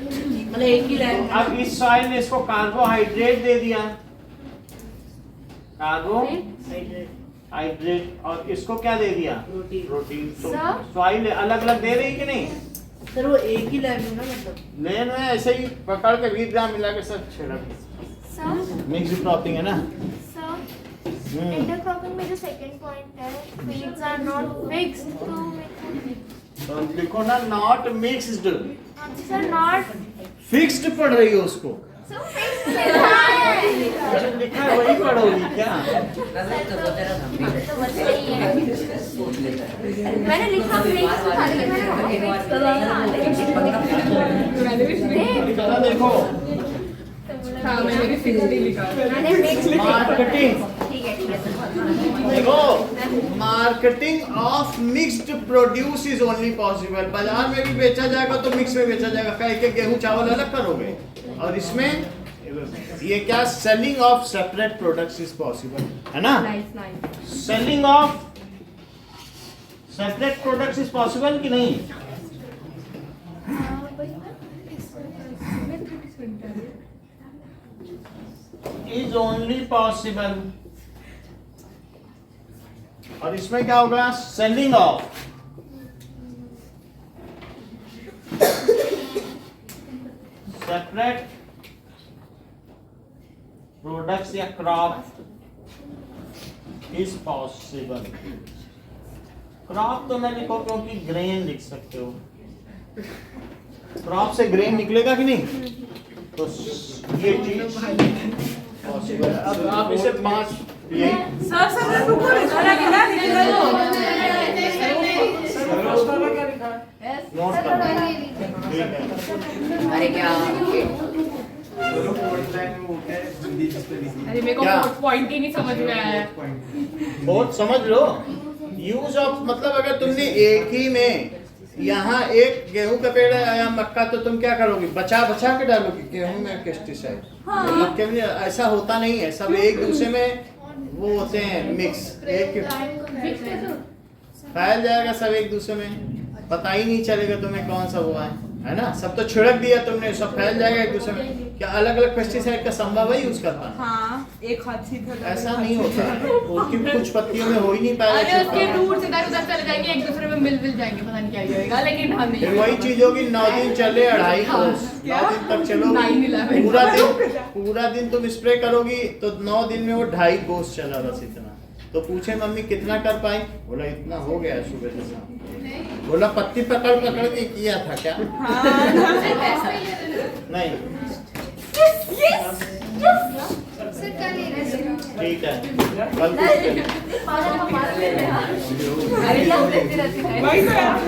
मतलब एक ही लाइन। अब इस सॉइल ने इसको कार्बोहाइड्रेट दे दिया, कार्बोहाइड्रेट, और इसको क्या दे दिया, प्रोटीन। सॉइल अलग अलग दे रही कि नहीं? सर वो एक ही लाइन है ना, मतलब लेन में ऐसे ही पकड़ के 20 ग्राम मिला के सब छिड़क, मिक्स क्रॉपिंग है ना। इंटरक्रॉपिंग में जो सेकंड पॉइंट है, फील्ड्स आर नॉट मिक्स्ड, तो लिखो ना, not mixed. Sir not fixed पढ़ रही हो उसको, सो फिक्स्ड है, जो लिखा है वही पढ़ोगी क्या? तो बस सही है। मैंने लिखा मिक्स था, लेकिन मैंने चलो देखो, हाँ मैंने भी फिक्स नहीं लिखा। मैंने मिक्स मार्केटिंग, ठीक है सर। देखो, marketing of mixed produce is only possible. बाजार में भी बेचा जाएगा तो मिक्स में बेचा जाएगा, कह के गेहूं चावल अलग करोगे, और इसमें ये क्या, selling of separate products is possible, है ना। Selling of separate products is possible कि नहीं? Is only possible. और इसमें क्या होगा, सेलिंग ऑफ सेपरेट प्रोडक्ट्स या क्रॉप इज पॉसिबल। क्रॉप तो मैं लिखो क्योंकि ग्रेन लिख सकते हो, क्रॉप से ग्रेन निकलेगा कि नहीं, तो ये चीज पॉसिबल है। अब आप इसे 5 सर रुको, लिखा क्या लिखा लो। नोट कर ठीक है। अरे क्या अरे मेरे को क्या? पॉइंट ही नहीं समझ में आया। बहुत समझ लो, यूज ऑफ मतलब अगर तुमने एक ही में, यहाँ एक गेहूं का पेड़ है या मक्का, तो तुम क्या करोगे, बचा बचा के डालोगे। गेहूं में पेस्टिसाइड, मक्के में ऐसा होता नहीं है, सब एक दूसरे में वो होते हैं मिक्स, एक फैल जाएगा सब एक दूसरे में, पता ही नहीं चलेगा तुम्हें कौन सा हुआ है ना। सब तो छिड़क दिया तुमने, सब फैल जाएगा एक दूसरे में। क्या अलग अलग पेस्टिसाइड का संभव है यूज करना? हाँ, एक हाथ सीधा ऐसा नहीं होता, उसकी कुछ पत्तियों में हो ही नहीं अरे पाएगा। उसके रूट्स इधर उधर चले जाएंगे, एक दूसरे में मिल जाएंगे, पता नहीं क्या ही होएगा, लेकिन हम नहीं। फिर वही चीज होगी, 9 दिन चले 2.5 कोस, 9 दिन तक चलोगी, 9/11 पूरा दिन तुम स्प्रे करोगी तो 9 दिन में वो 2.5 कोस चला, बस इतना। तो पूछे मम्मी कितना कर पाई, बोला इतना हो गया सुबह से शाम। बोला पत्ती पकड़ पकड़ के किया था क्या? नहीं, सर कल ठीक है कल वही तो यार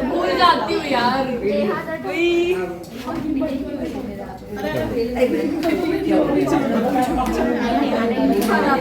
भूल जाती हूँ यार। खाना